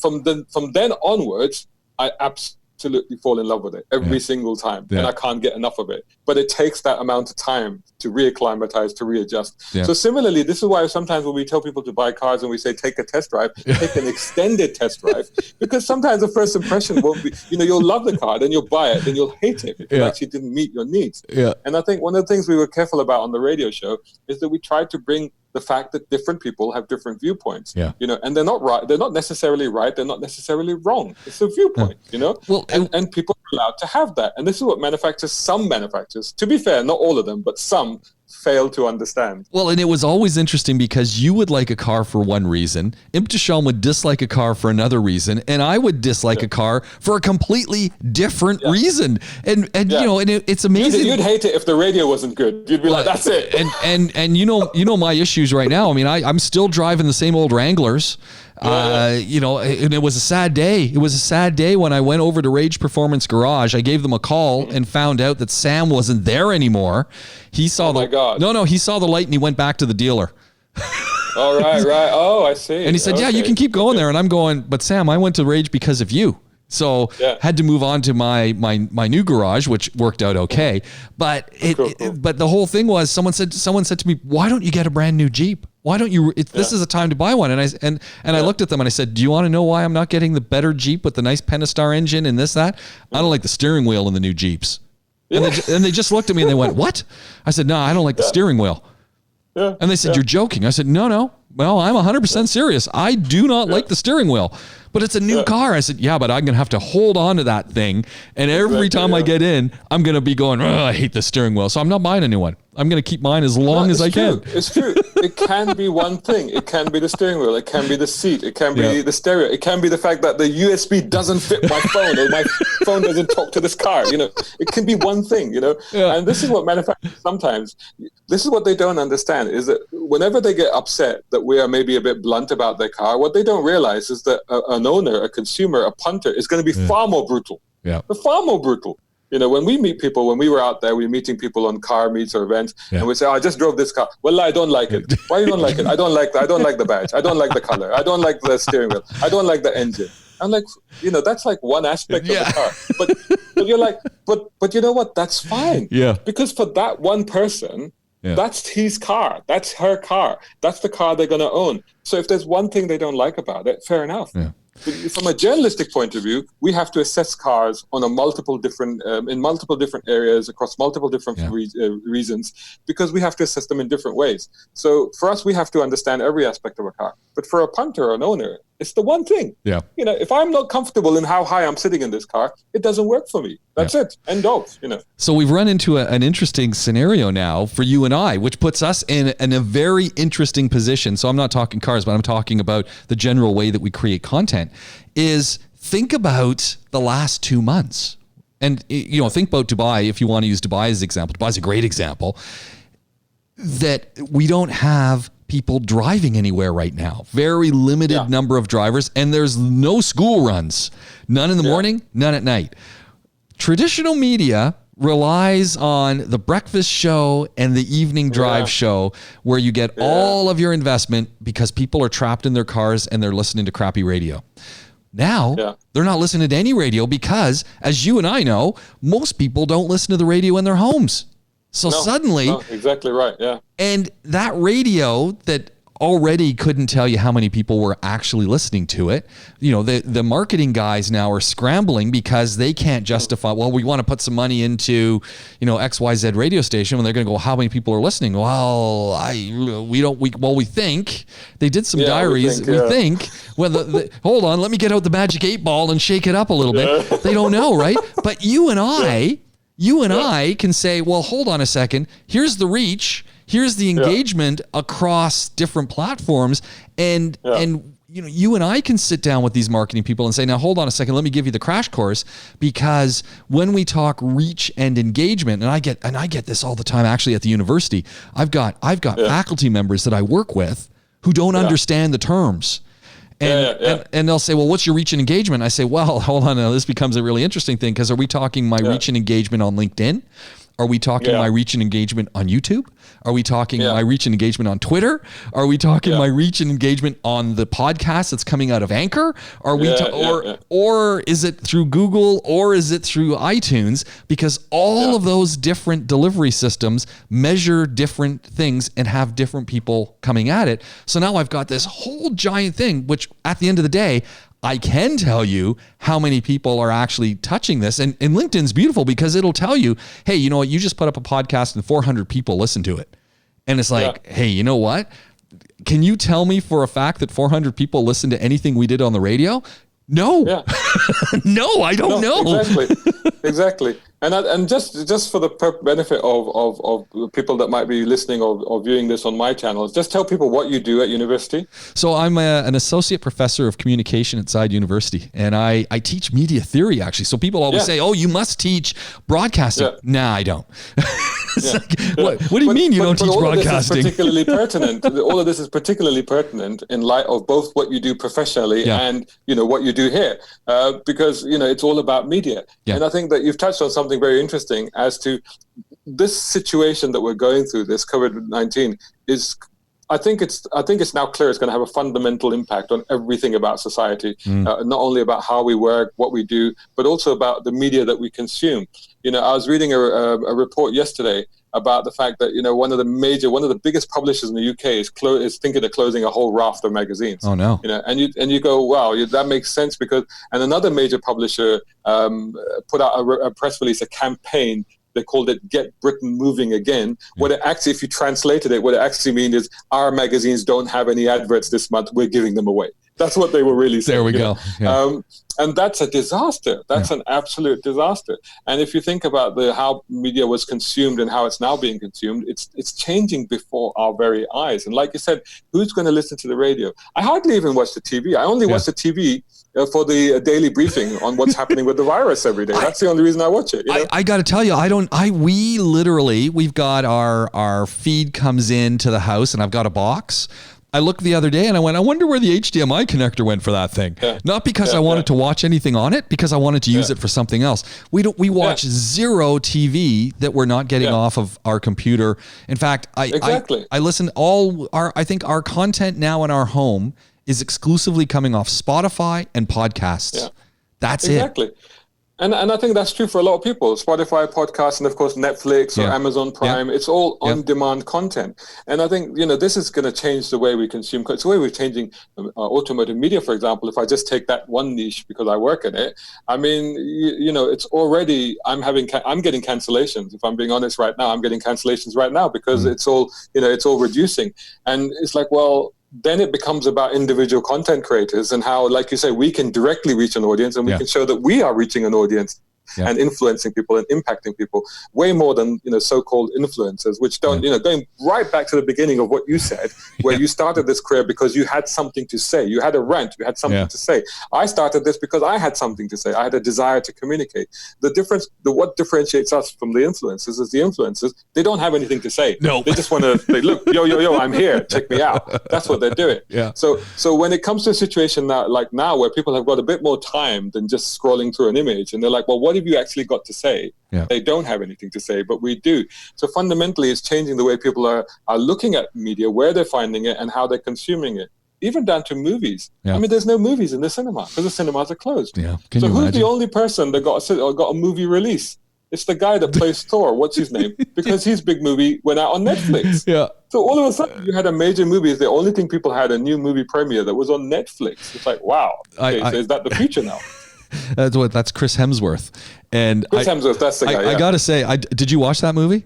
From then onwards, I absolutely fall in love with it every single time, and I can't get enough of it. But it takes that amount of time to reacclimatize, to readjust. So similarly, this is why sometimes when we tell people to buy cars and we say take a test drive, take an extended test drive, because sometimes the first impression won't be, you know, you'll love the car, then you'll buy it, then you'll hate it if it actually didn't meet your needs. And I think one of the things we were careful about on the radio show is that we tried to bring the fact that different people have different viewpoints, you know, and they're not right. They're not necessarily right. They're not necessarily wrong. It's a viewpoint, you know, and people are allowed to have that. And this is what some manufacturers, to be fair, not all of them, but some fail to understand. Well, and it was always interesting because you would like a car for one reason, Imtisham would dislike a car for another reason, and I would dislike a car for a completely different reason. And you know, and it's amazing. You'd hate it if the radio wasn't good. You'd be like, that's it. And you know my issues right now. I mean, I'm still driving the same old Wranglers. You know, and it was a sad day. It was a sad day when I went over to Rage Performance Garage. I gave them a call and found out that Sam wasn't there anymore. He saw he saw the light and he went back to the dealer. All right. Oh, I see. And he said, "Yeah, you can keep going there." And I'm going, "But Sam, I went to Rage because of you." So had to move on to my new garage, which worked out okay. But but the whole thing was someone said to me, "Why don't you get a brand new Jeep? Why don't you? This is a time to buy one." And I looked at them and I said, "Do you want to know why I'm not getting the better Jeep with the nice Pentastar engine and this that? I don't like the steering wheel in the new Jeeps." And they just looked at me and they went, "What?" I said, "No, I don't like the steering wheel." And they said, "You're joking." I said, No. Well, I'm 100% serious. I do not like the steering wheel, but it's a new car. I said, "Yeah, but I'm going to have to hold on to that thing. And every time I get in, I'm going to be going, I hate the steering wheel. So I'm not buying a new one. I'm going to keep mine as long as I can." It's true. It can be one thing. It can be the steering wheel. It can be the seat. It can be the stereo. It can be the fact that the USB doesn't fit my phone or my phone doesn't talk to this car. You know, it can be one thing, you know. And this is what manufacturers sometimes, this is what they don't understand is that whenever they get upset that we are maybe a bit blunt about their car, what they don't realize is that an owner, a consumer, a punter is going to be far more brutal. Far more brutal. You know, when we meet people, when we were out there, we were meeting people on car meets or events, and we say, "I just drove this car." "Well, I don't like it." "Why you don't like it?" I don't like the badge. I don't like the color. I don't like the steering wheel. I don't like the engine." I'm like, you know, that's like one aspect of the car. But you're like, but you know what? That's fine. Because for that one person, that's his car. That's her car. That's the car they're going to own. So if there's one thing they don't like about it, fair enough. From a journalistic point of view, we have to assess cars on in multiple different areas across multiple different reasons, because we have to assess them in different ways. So for us, we have to understand every aspect of a car. But for a punter or an owner, it's the one thing. You know, if I'm not comfortable in how high I'm sitting in this car, it doesn't work for me. That's it. End of. You know. So we've run into an interesting scenario now for you and I, which puts us in a very interesting position. So I'm not talking cars, but I'm talking about the general way that we create content. Is think about the last 2 months, and you know, think about Dubai. If you want to use Dubai as an example, Dubai is a great example. That we don't have people driving anywhere right now. Very limited number of drivers, and there's no school runs. None in the morning, none at night. Traditional media relies on the breakfast show and the evening drive show, where you get all of your investment because people are trapped in their cars and they're listening to crappy radio. Now, they're not listening to any radio because, as you and I know, most people don't listen to the radio in their homes. So suddenly... exactly right, And that radio that already couldn't tell you how many people were actually listening to it. You know, the marketing guys now are scrambling because they can't justify, well, we want to put some money into, you know, XYZ radio station, when they're going to go, how many people are listening? Well, we think they did some diaries. We think, well, hold on, let me get out the magic 8 ball and shake it up a little bit. They don't know, right? But you and I can say, well, hold on a second. Here's the reach. Here's the engagement across different platforms. And you know, you and I can sit down with these marketing people and say, now hold on a second, let me give you the crash course, because when we talk reach and engagement, and I get this all the time actually at the university. I've got faculty members that I work with who don't understand the terms. And they'll say, well, what's your reach and engagement? I say, well, hold on. Now this becomes a really interesting thing, because are we talking my reach and engagement on LinkedIn? Are we talking my reach and engagement on YouTube? Are we talking my reach and engagement on Twitter? Are we talking my reach and engagement on the podcast that's coming out of Anchor? Are we or is it through Google, or is it through iTunes? Because all of those different delivery systems measure different things and have different people coming at it. So now I've got this whole giant thing, which at the end of the day, I can tell you how many people are actually touching this. And LinkedIn's beautiful because it'll tell you, hey, you know what? You just put up a podcast and 400 people listen to it. And it's like, hey, you know what? Can you tell me for a fact that 400 people listen to anything we did on the radio? No. No, I don't know. Exactly. And just for the benefit of people that might be listening or viewing this on my channel, just tell people what you do at university. So I'm an associate professor of communication at Side University, and I teach media theory, actually. So people always say, oh, you must teach broadcasting. Nah, I don't. What do you mean you don't teach broadcasting? Particularly pertinent. All of this is particularly pertinent in light of both what you do professionally and, you know, what you do here, because, you know, it's all about media. And I think that you've touched on something very interesting as to this situation that we're going through, this COVID-19 is, I think it's now clear it's going to have a fundamental impact on everything about society, not only about how we work, what we do, but also about the media that we consume. You know, I was reading a report yesterday about the fact that, you know, one of the biggest publishers in the UK is thinking of closing a whole raft of magazines. Oh no! You know, and you go, wow, that makes sense, because another major publisher put out a press release, a campaign. They called it "Get Britain Moving Again." What it actually, if you translated it, what it actually means is, our magazines don't have any adverts this month. We're giving them away. That's what they were really saying. There we go. Yeah. And that's a disaster. That's an absolute disaster. And if you think about how media was consumed and how it's now being consumed, it's changing before our very eyes. And like you said, who's going to listen to the radio? I hardly even watch the TV. I only watch the TV for the daily briefing on what's happening with the virus every day. That's the only reason I watch it. You know? I got to tell you, we've got our feed comes into the house, and I've got a box. I looked the other day and I wonder where the HDMI connector went for that thing. Not because I wanted to watch anything on it, because I wanted to use it for something else. We watch zero TV that we're not getting off of our computer. In fact, I listen I think our content now in our home is exclusively coming off Spotify and podcasts. That's it. And I think that's true for a lot of people. Spotify, podcasts, and of course Netflix or Amazon Prime. It's all on-demand content. And I think, you know, this is going to change the way we consume. It's the way we're changing automotive media, for example. If I just take that one niche because I work in it, I mean, you know, it's already, I'm getting cancellations. If I'm being honest right now, I'm getting cancellations right now because it's all reducing. And it's like, well, then it becomes about individual content creators and how, like you say, we can directly reach an audience, and we can show that we are reaching an audience and influencing people and impacting people way more than, you know, so-called influencers, which don't, you know, going right back to the beginning of what you said, where you started this career because you had something to say. You had a rant, you had something to say. I started this because I had something to say. I had a desire to communicate. What differentiates us from the influencers is the influencers, they don't have anything to say. No. They just want to say, look, yo, I'm here, check me out. That's what they're doing. So when it comes to a situation now where people have got a bit more time than just scrolling through an image, and they're like, well, what have you actually got to say? They don't have anything to say, but we do. So fundamentally, it's changing the way people are looking at media, where they're finding it and how they're consuming it. Even down to movies. I mean, there's no movies in the cinema because the cinemas are closed. So who's the only person that got a movie release? It's the guy that plays Thor. What's his name? Because his big movie went out on Netflix. Yeah. So all of a sudden, you had a major movie. The only thing people had a new movie premiere that was on Netflix. It's like, wow. Okay, so is that the future now? That's Chris Hemsworth. And Chris Hemsworth, that's the guy. I gotta say, did you watch that movie?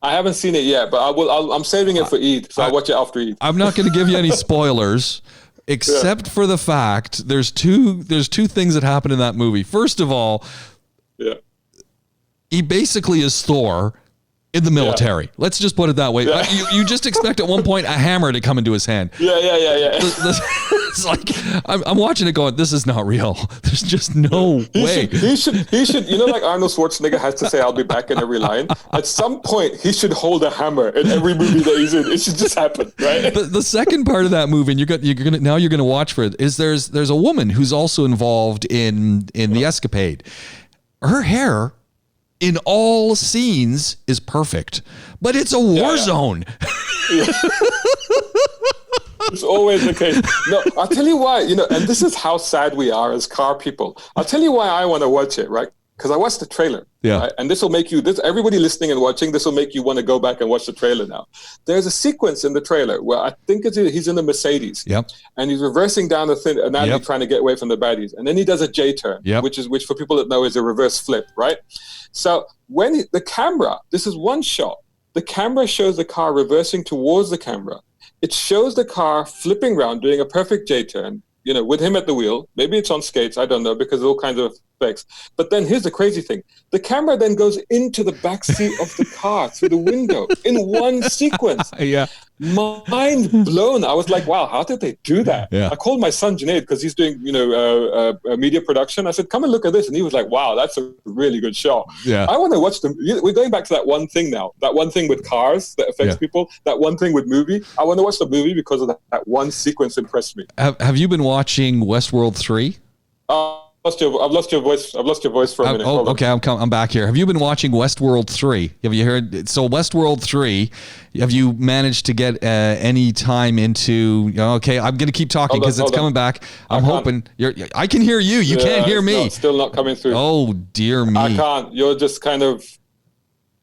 I haven't seen it yet, but I'm saving it for Eid, so I'll watch it after Eid. I'm not going to give you any spoilers, except for the fact there's two things that happen in that movie. First of all, he basically is Thor in the military. Yeah. Let's just put it that way. Yeah. You just expect at one point a hammer to come into his hand. Yeah. It's like I'm watching it going, this is not real. There's just no way. He should. You know, like Arnold Schwarzenegger has to say, "I'll be back" in every line. At some point, he should hold a hammer in every movie that he's in. It should just happen, right? The second part of that movie, and you're gonna watch for it, is there's a woman who's also involved in the escapade. Her hair in all scenes is perfect, but it's a war zone. Yeah. It's always the case. No, I'll tell you why, and this is how sad we are as car people. I'll tell you why I want to watch it, right? Because I watched the trailer. Yeah. Right? And this will make everybody listening and watching, this will make you want to go back and watch the trailer now. There's a sequence in the trailer where I think he's in a Mercedes. Yep. And he's reversing down an alley trying to get away from the baddies. And then he does a J-turn, which for people that know is a reverse flip, right? So when the camera, this is one shot, the camera shows the car reversing towards the camera. It shows the car flipping around, doing a perfect J-turn, with him at the wheel. Maybe it's on skates, I don't know, because all kinds of effects. But then here's the crazy thing. The camera then goes into the back seat of the car through the window in one sequence. Yeah. Mind blown. I was like, wow, how did they do that? Yeah. I called my son Junaid because he's doing, a media production. I said, come and look at this. And he was like, wow, that's a really good shot. Yeah. I want to watch them. We're going back to that one thing now. That one thing with cars that affects people. That one thing with movie. I want to watch the movie because of that one sequence impressed me. Have you been watching Westworld 3? I've lost your voice. I've lost your voice for a minute. Oh, okay. I'm back here. Have you been watching Westworld 3? Have you heard? So Westworld 3, have you managed to get any time into? Okay, I'm going to keep talking because it's coming back. I'm hoping I can hear you. You can't hear me. No, it's still not coming through. Oh dear me. I can't. You're just kind of.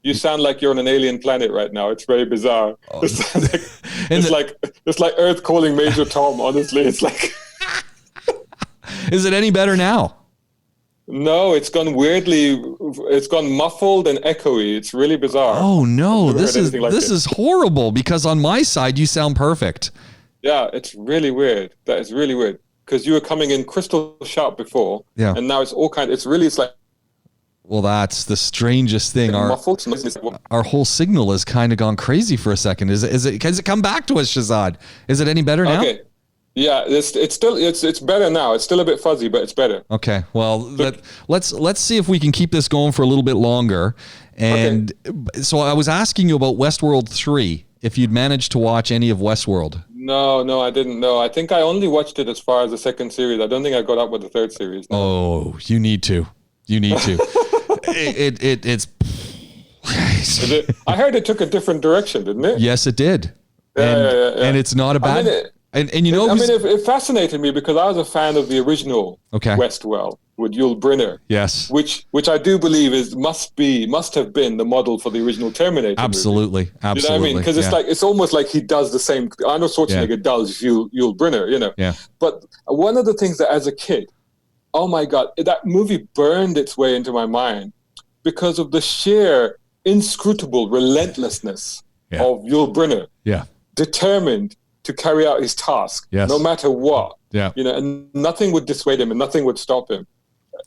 You sound like you're on an alien planet right now. It's very bizarre. Oh. It's like Earth calling Major Tom. Honestly, it's like. Is it any better now? No, it's gone weirdly. It's gone muffled and echoey. It's really bizarre. Oh no, this is horrible because on my side you sound perfect. Yeah, it's really weird. That is really weird because you were coming in crystal sharp before, and now it's all kind. It's like. Well, that's the strangest thing. Our whole signal has kind of gone crazy for a second. Has it come back to us, Shahzad? Is it any better now? Okay. Yeah, it's better now. It's still a bit fuzzy, but it's better. Okay, well, let's see if we can keep this going for a little bit longer. And so I was asking you about Westworld 3, if you'd managed to watch any of Westworld. No, I didn't know. I think I only watched it as far as the second series. I don't think I got up with the third series. No. Oh, you need to. It's. I heard it took a different direction, didn't it? Yes, it did. And it's not a bad. And it fascinated me because I was a fan of the original Westworld with Yul Brynner. Yes. Which I do believe must have been the model for the original Terminator Absolutely. movie. You know what I mean? Because it's almost like he does the same. Arnold Schwarzenegger does Yul Brynner, Yeah. But one of the things that as a kid, oh my God, that movie burned its way into my mind because of the sheer inscrutable relentlessness of Yul Brynner. Yeah. Determined to carry out his task, no matter what. Yeah. And nothing would dissuade him and nothing would stop him.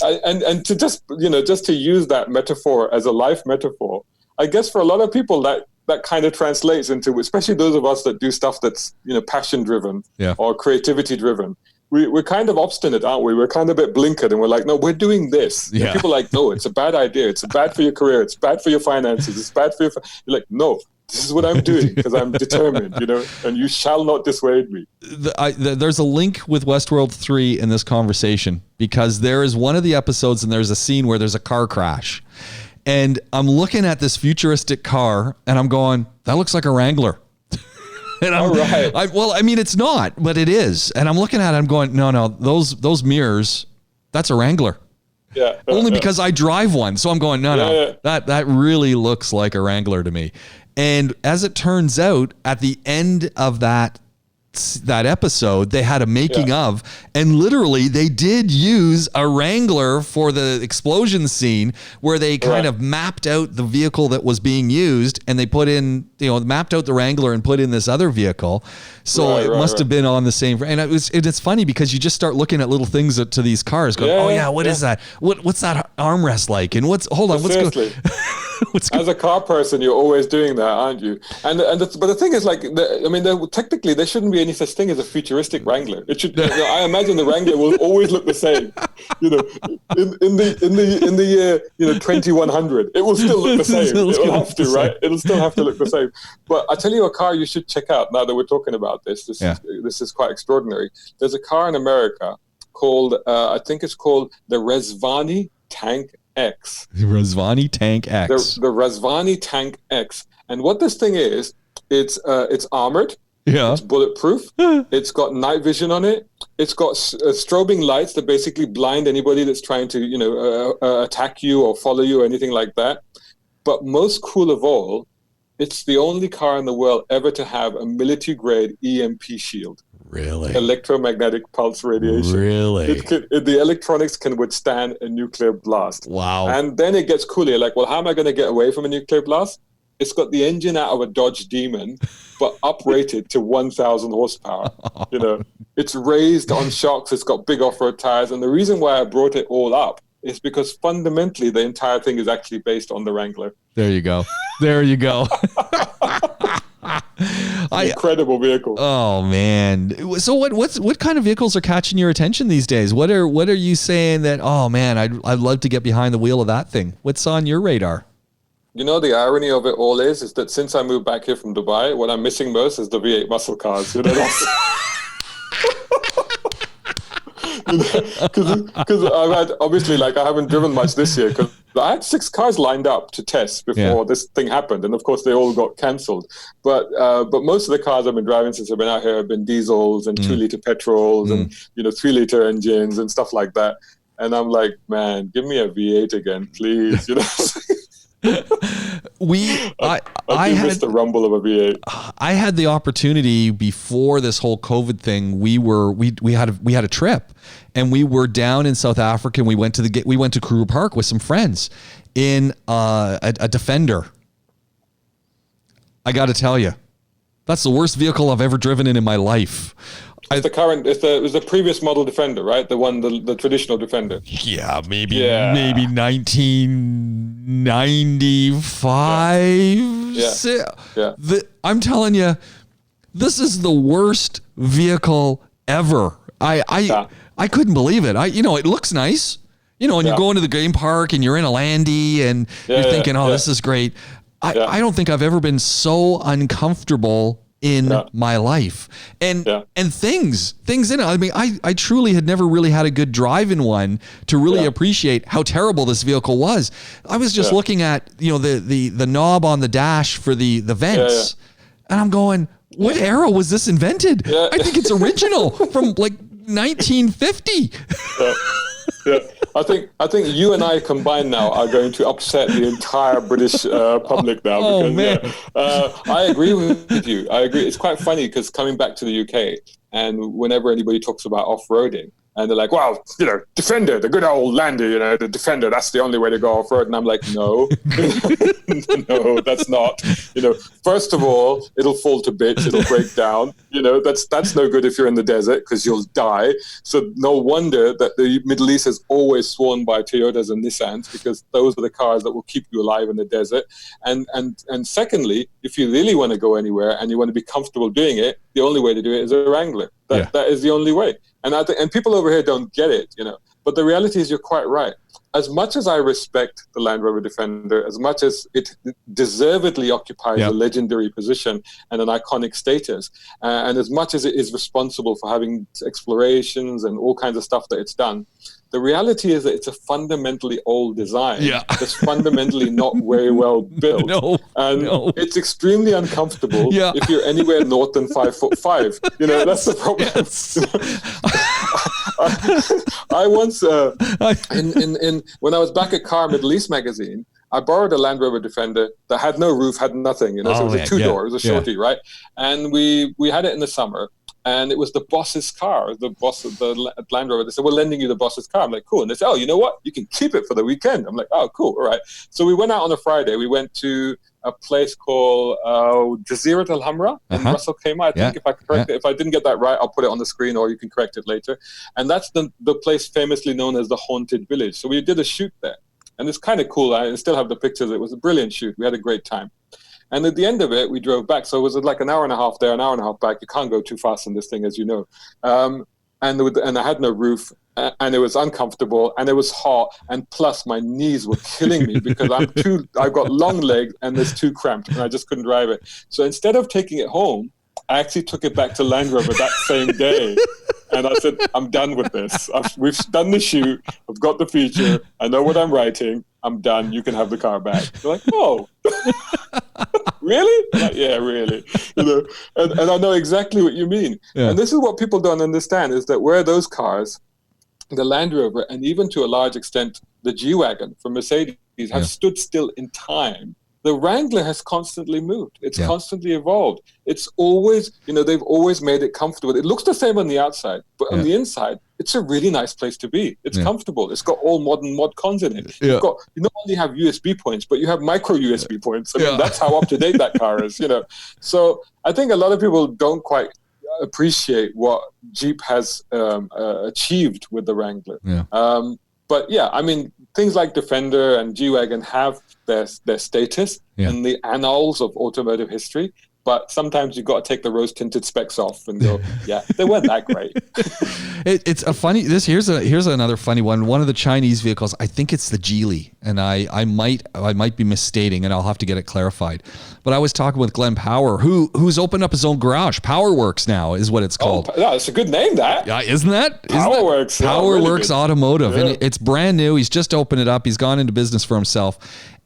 And to just to use that metaphor as a life metaphor, I guess for a lot of people that kind of translates into, especially those of us that do stuff that's, passion driven or creativity driven. We're kind of obstinate, aren't we? We're kind of a bit blinkered and we're like, no, we're doing this. Yeah. And people are like, no, it's a bad idea. It's bad for your career. It's bad for your finances. It's bad for your... You're like, no. This is what I'm doing because I'm determined, and you shall not dissuade me. There's a link with Westworld 3 in this conversation because there is one of the episodes and there's a scene where there's a car crash. And I'm looking at this futuristic car and I'm going, that looks like a Wrangler. And all right. It's not, but it is. And I'm looking at it, I'm going, no, those mirrors, that's a Wrangler. Yeah. Only because I drive one. So I'm going, no. Yeah. That really looks like a Wrangler to me. And as it turns out, at the end of that episode, they had a making of, and literally they did use a Wrangler for the explosion scene where they kind of mapped out the vehicle that was being used, and they put in, mapped out the Wrangler and put in this other vehicle. So it must have been on the same. And it's funny because you just start looking at little things to these cars going, what is that? What's that armrest like? And what's going As a car person, you're always doing that, aren't you? But the thing is, like, technically, there shouldn't be any such thing as a futuristic Wrangler. It should. I imagine the Wrangler will always look the same. In the year 2100, it will still look the same. It'll have to, right? It'll still have to look the same. But I tell you, a car you should check out now that we're talking about this. This is quite extraordinary. There's a car in America called, I think it's called the Rezvani Tank X. The Rezvani Tank X. The Rezvani Tank X. And what this thing is, it's armored. Yeah. It's bulletproof. It's got night vision on it. It's got strobing lights that basically blind anybody that's trying to, attack you or follow you or anything like that. But most cool of all, it's the only car in the world ever to have a military-grade EMP shield. Really? Electromagnetic pulse radiation. Really? The electronics can withstand a nuclear blast. Wow. And then it gets cooler. You're like, well, how am I going to get away from a nuclear blast? It's got the engine out of a Dodge Demon, but uprated to 1,000 horsepower. It's raised on shocks. It's got big off-road tires. And the reason why I brought it all up is because fundamentally the entire thing is actually based on the Wrangler. There you go. There you go. Incredible vehicle. Oh man! So what kind of vehicles are catching your attention these days? What are you saying that? Oh man, I'd love to get behind the wheel of that thing. What's on your radar? The irony of it all is that since I moved back here from Dubai, what I'm missing most is the V8 muscle cars. Because I've had, obviously, I haven't driven much this year because I had 6 cars lined up to test before this thing happened, and of course they all got cancelled. But most of the cars I've been driving since I've been out here have been diesels and 2-liter petrols and 3-liter engines and stuff like that. And I'm like, man, give me a V8 again, please. I missed the rumble of a V8. I had the opportunity before this whole COVID thing. We had a trip, and we were down in South Africa, and we went to Kruger Park with some friends in a Defender. I got to tell you, that's the worst vehicle I've ever driven in my life. It's the previous model Defender, right? The traditional Defender. Yeah, maybe 1995. Yeah. I'm telling you, this is the worst vehicle ever. I couldn't believe it. It looks nice. And you go into the game park and you're in a Landy and you're thinking, this is great. I don't think I've ever been so uncomfortable in my life, and things in it. I mean, I truly had never really had a good drive in one to really appreciate how terrible this vehicle was. I was just looking at the knob on the dash for the vents, and I'm going, what era was this invented? I think it's original from 1950. I think you and I combined now are going to upset the entire British public now. Oh, man. I agree with you. I agree. It's quite funny because coming back to the UK, and whenever anybody talks about off-roading, and they're like, well, Defender, the good old Lander, the Defender, that's the only way to go off-road. And I'm like, no, no, that's not. First of all, it'll fall to bits. It'll break down. That's no good if you're in the desert because you'll die. So no wonder that the Middle East is always sworn by Toyotas and Nissans because those are the cars that will keep you alive in the desert. And secondly, if you really want to go anywhere and you want to be comfortable doing it, the only way to do it is a Wrangler. That is the only way. And people over here don't get it, But the reality is you're quite right. As much as I respect the Land Rover Defender, as much as it deservedly occupies a legendary position and an iconic status, and as much as it is responsible for having explorations and all kinds of stuff that it's done, the reality is that it's a fundamentally old design that's fundamentally not very well built. It's extremely uncomfortable if you're anywhere north than 5'5". That's the problem. I once, when I was back at Car Middle East magazine, I borrowed a Land Rover Defender that had no roof, had nothing, so it was a two-door, it was a shorty, right? And we had it in the summer, and it was the boss's car, the boss of the Land Rover. They said, we're lending you the boss's car. I'm like, cool. And they said, oh, you know what? You can keep it for the weekend. I'm like, oh, cool, all right. So we went out on a Friday. We went to a place called Jazeerat Al Hamra in Russell Khaimah. I think if I didn't get that right, I'll put it on the screen, or you can correct it later. And that's the place famously known as the Haunted Village. So we did a shoot there. And it's kind of cool. I still have the pictures. It was a brilliant shoot. We had a great time. And at the end of it, we drove back. So it was like an hour and a half there, an hour and a half back. You can't go too fast in this thing, as you know. And I had no roof, and it was uncomfortable, and it was hot. And plus, my knees were killing me because I've got long legs, and it's too cramped, and I just couldn't drive it. So instead of taking it home, I actually took it back to Land Rover that same day. And I said, I'm done with this. We've done the shoot. I've got the feature. I know what I'm writing. I'm done. You can have the car back. They're like, oh, really? I'm like, yeah, really. And I know exactly what you mean. Yeah. And this is what people don't understand, is that where those cars, the Land Rover, and even to a large extent, the G-Wagon from Mercedes have stood still in time, the Wrangler has constantly moved. It's constantly evolved. It's always, they've always made it comfortable. It looks the same on the outside, but on the inside, it's a really nice place to be. It's comfortable. It's got all modern mod cons in it. You not only have USB points, but you have micro USB points. I mean, that's how up to date that car is, So I think a lot of people don't quite appreciate what Jeep has achieved with the Wrangler. But yeah, I mean, things like Defender and G-Wagon have their status in the annals of automotive history. But sometimes you've got to take the rose-tinted specs off and go, yeah, they weren't that great. It's a funny. Here's another funny one. One of the Chinese vehicles, I think it's the Geely, and I might be misstating, and I'll have to get it clarified. But I was talking with Glenn Power, who's opened up his own garage. PowerWorks now is what it's called. Oh, it's a good name, that. Yeah, isn't that? PowerWorks. PowerWorks really Automotive, and it's brand new. He's just opened it up. He's gone into business for himself.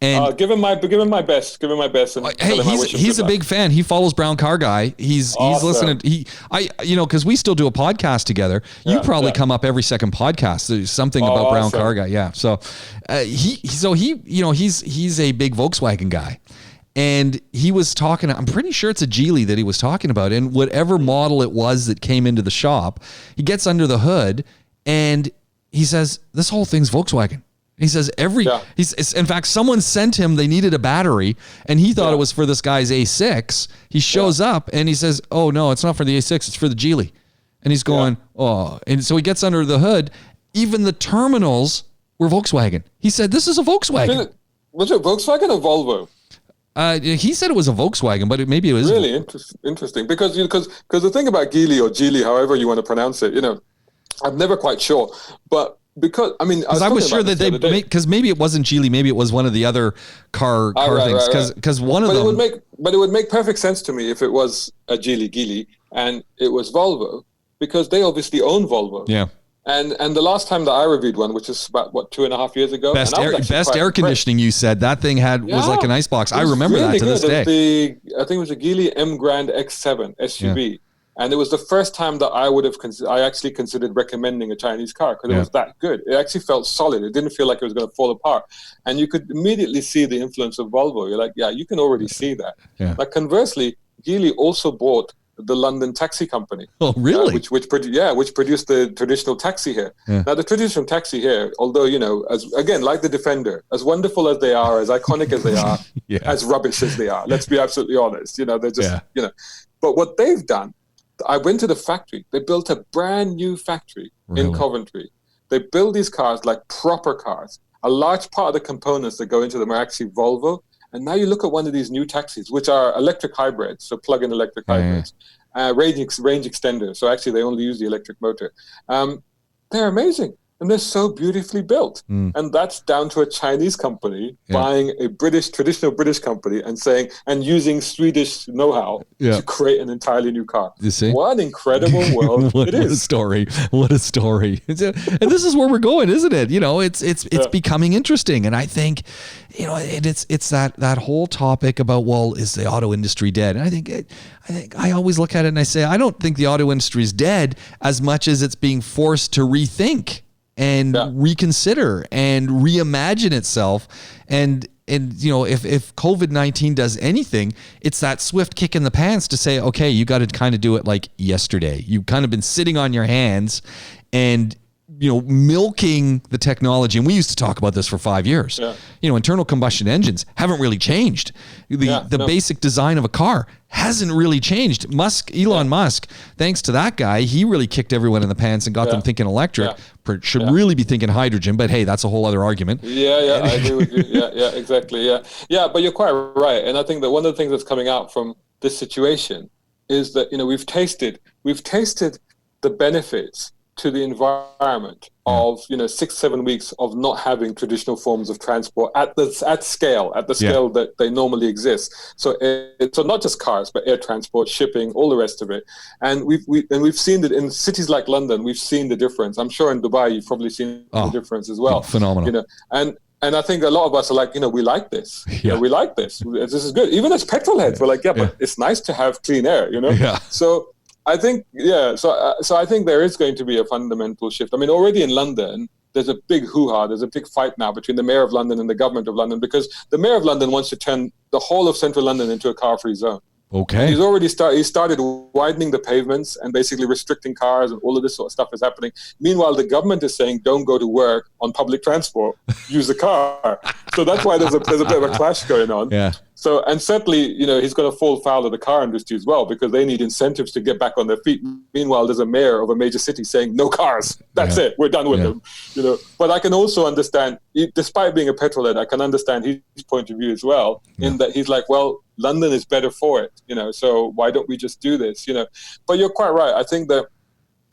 And give him my best. Give him my best. And hey, he's a big fan. He follows BrownCarGuy. He's listening. Because we still do a podcast together. You probably come up every second podcast. There's something about BrownCarGuy. Yeah. So he's a big Volkswagen guy. And he was talking, I'm pretty sure it's a Geely that he was talking about. And whatever model it was that came into the shop, he gets under the hood and he says, this whole thing's Volkswagen. He says in fact, someone sent him, they needed a battery, and he thought it was for this guy's A6. He shows up and he says, oh no, it's not for the A6, it's for the Geely. And he's going, oh, and so he gets under the hood. Even the terminals were Volkswagen. He said, this is a Volkswagen. Was it Volkswagen or Volvo? He said it was a Volkswagen, but maybe it was really interesting because the thing about Geely or Geely, however you want to pronounce it, I'm never quite sure, but because I was sure that they because maybe it wasn't Geely, maybe it was one of the other car things because one of them. It would make perfect sense to me if it was a Geely and it was Volvo, because they obviously own Volvo. Yeah. And the last time that I reviewed one, which is about 2.5 years ago, best air conditioning, you said that thing was like an icebox. I remember really that to this day. I think it was a Geely M Grand X7 SUV. Yeah. And it was the first time that I actually considered recommending a Chinese car because it was that good. It actually felt solid. It didn't feel like it was going to fall apart. And you could immediately see the influence of Volvo. You're like, yeah, you can already see that. Yeah. But conversely, Geely also bought the London Taxi Company. Oh, really? Which produced the traditional taxi here. Yeah. Now, the traditional taxi here, although, like the Defender, as wonderful as they are, as iconic as they are, as rubbish as they are, let's be absolutely honest. They're just, But what they've done, I went to the factory. They built a brand new factory in Coventry. They build these cars like proper cars. A large part of the components that go into them are actually Volvo. And now you look at one of these new taxis, which are electric hybrids, so plug-in electric hybrids, range extenders. So actually, they only use the electric motor. They're amazing. and they're so beautifully built. And that's down to a Chinese company buying a traditional British company and using Swedish know-how to create an entirely new car. You see? What an incredible world it is. What a story. What a story. And this is where we're going, isn't it? It's becoming interesting. And I think, it's that whole topic about, well, is the auto industry dead? And I think I always look at it and I say, I don't think the auto industry is dead as much as it's being forced to rethink and reconsider and reimagine itself. And if COVID-19 does anything, it's that swift kick in the pants to say, okay, you got to kind of do it like yesterday. You've kind of been sitting on your hands and milking the technology. And we used to talk about this for 5 years. Internal combustion engines haven't really changed. The basic design of a car hasn't really changed. Elon Musk, thanks to that guy, he really kicked everyone in the pants and got them thinking electric. Should really be thinking hydrogen, but hey, that's a whole other argument. I agree with you. Exactly. But you're quite right. And I think that one of the things that's coming out from this situation is that, we've tasted the benefits to the environment of 6-7 weeks of not having traditional forms of transport at the scale that they normally exist. So so not just cars, but air transport, shipping, all the rest of it. And we've seen that in cities like London. We've seen the difference. I'm sure in Dubai you've probably seen the difference as well. Phenomenal. And I think a lot of us are like, we like this. We like this. This is good. Even as petrol heads, we're like, but it's nice to have clean air. So I think, so I think there is going to be a fundamental shift. I mean, already in London, there's a big hoo-ha, there's a big fight now between the Mayor of London and the government of London, because the Mayor of London wants to turn the whole of central London into a car-free zone. Okay. He's already started widening the pavements and basically restricting cars, and all of this sort of stuff is happening. Meanwhile, the government is saying, don't go to work on public transport, use a car. So that's why there's a bit of a clash going on. Yeah. So, and certainly, he's going to fall foul of the car industry as well, because they need incentives to get back on their feet. Meanwhile, there's a mayor of a major city saying, no cars. That's it. We're done with them. But I can also understand, despite being a petrolhead, I can understand his point of view as well, in that he's like, well, London is better for it, so why don't we just do this, But you're quite right. I think that,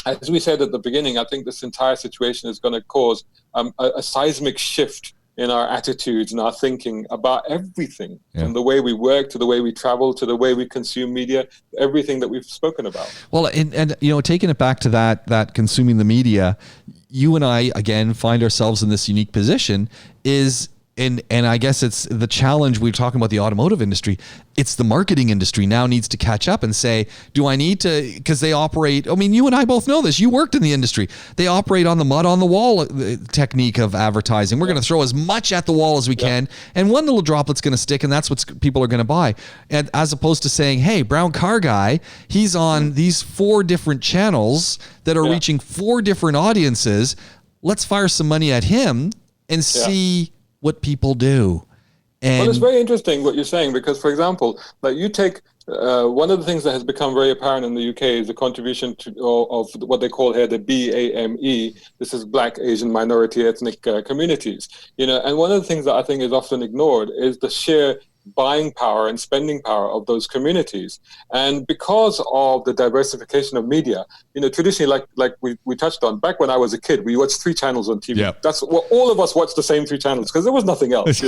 as we said at the beginning, I think this entire situation is going to cause a seismic shift in our attitudes and our thinking about everything, from the way we work to the way we travel to the way we consume media, everything that we've spoken about. Well, and taking it back to that consuming the media, you and I, again, find ourselves in this unique position and I guess it's the challenge. We're talking about the automotive industry. It's the marketing industry now needs to catch up and say, do I need to, because they operate, you and I both know this. You worked in the industry. They operate on the mud on the wall technique of advertising. We're going to throw as much at the wall as we can, and one little droplet's going to stick, and that's what people are going to buy. And as opposed to saying, hey, BrownCarGuy, he's on these 4 different channels that are reaching 4 different audiences. Let's fire some money at him and see what people do. Well, it's very interesting what you're saying, because, for example, like you take one of the things that has become very apparent in the UK is the contribution of what they call here the BAME. This is Black, Asian, Minority, Ethnic Communities. And one of the things that I think is often ignored is the sheer buying power and spending power of those communities. And because of the diversification of media, traditionally, like we touched on, back when I was a kid, we watched 3 channels on TV. That's what all of us watched, the same 3 channels, because there was nothing else,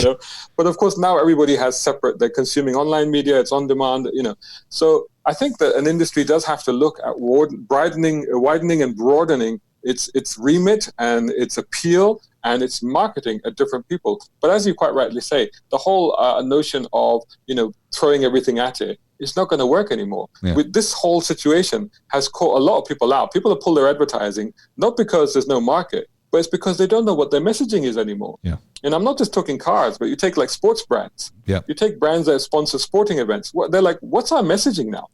But of course, now everybody has separate, they're consuming online media, it's on demand, So I think that an industry does have to look at widening and broadening its remit and its appeal and its marketing at different people. But as you quite rightly say, the whole notion of, throwing everything at it, it's not going to work anymore. With this whole situation has caught a lot of people out. People have pulled their advertising, not because there's no market, but it's because they don't know what their messaging is anymore. And I'm not just talking cars, but you take like sports brands. You take brands that sponsor sporting events. They're like, what's our messaging now?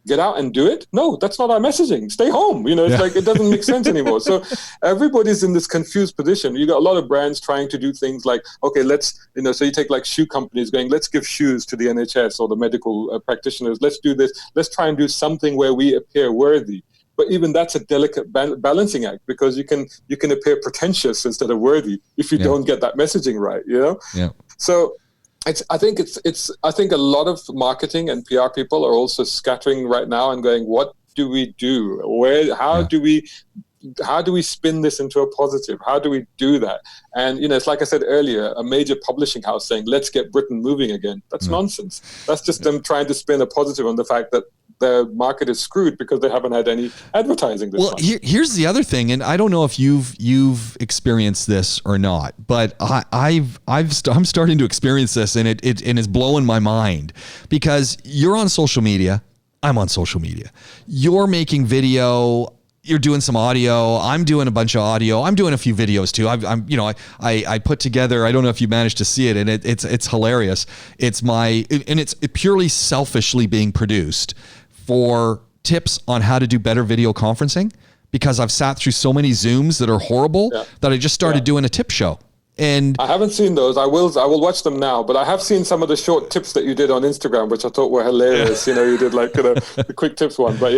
Get out and do it. No, that's not our messaging. Stay home. It's like, it doesn't make sense anymore. So everybody's in this confused position. You got a lot of brands trying to do things like, okay, let's, so you take like shoe companies going, let's give shoes to the NHS or the medical practitioners. Let's do this. Let's try and do something where we appear worthy. But even that's a delicate balancing act, because you can appear pretentious instead of worthy if you don't get that messaging right, So I think a lot of marketing and PR people are also scattering right now and going, what do we do? How do we how do we spin this into a positive? How do we do that? And, it's like I said earlier, a major publishing house saying, let's get Britain moving again. That's nonsense. That's just them trying to spin a positive on the fact that the market is screwed because they haven't had any advertising this month. Here's the other thing, and I don't know if you've experienced this or not, but I'm starting to experience this, and it's blowing my mind, because you're on social media, I'm on social media, you're making video, you're doing some audio, I'm doing a bunch of audio, I'm doing a few videos too. I put together, I don't know if you managed to see it, and it's hilarious. It's purely selfishly being produced for tips on how to do better video conferencing, because I've sat through so many Zooms that are horrible that I just started doing a tip show. And I haven't seen those. I will watch them now, but I have seen some of the short tips that you did on Instagram, which I thought were hilarious. You did like the quick tips one, but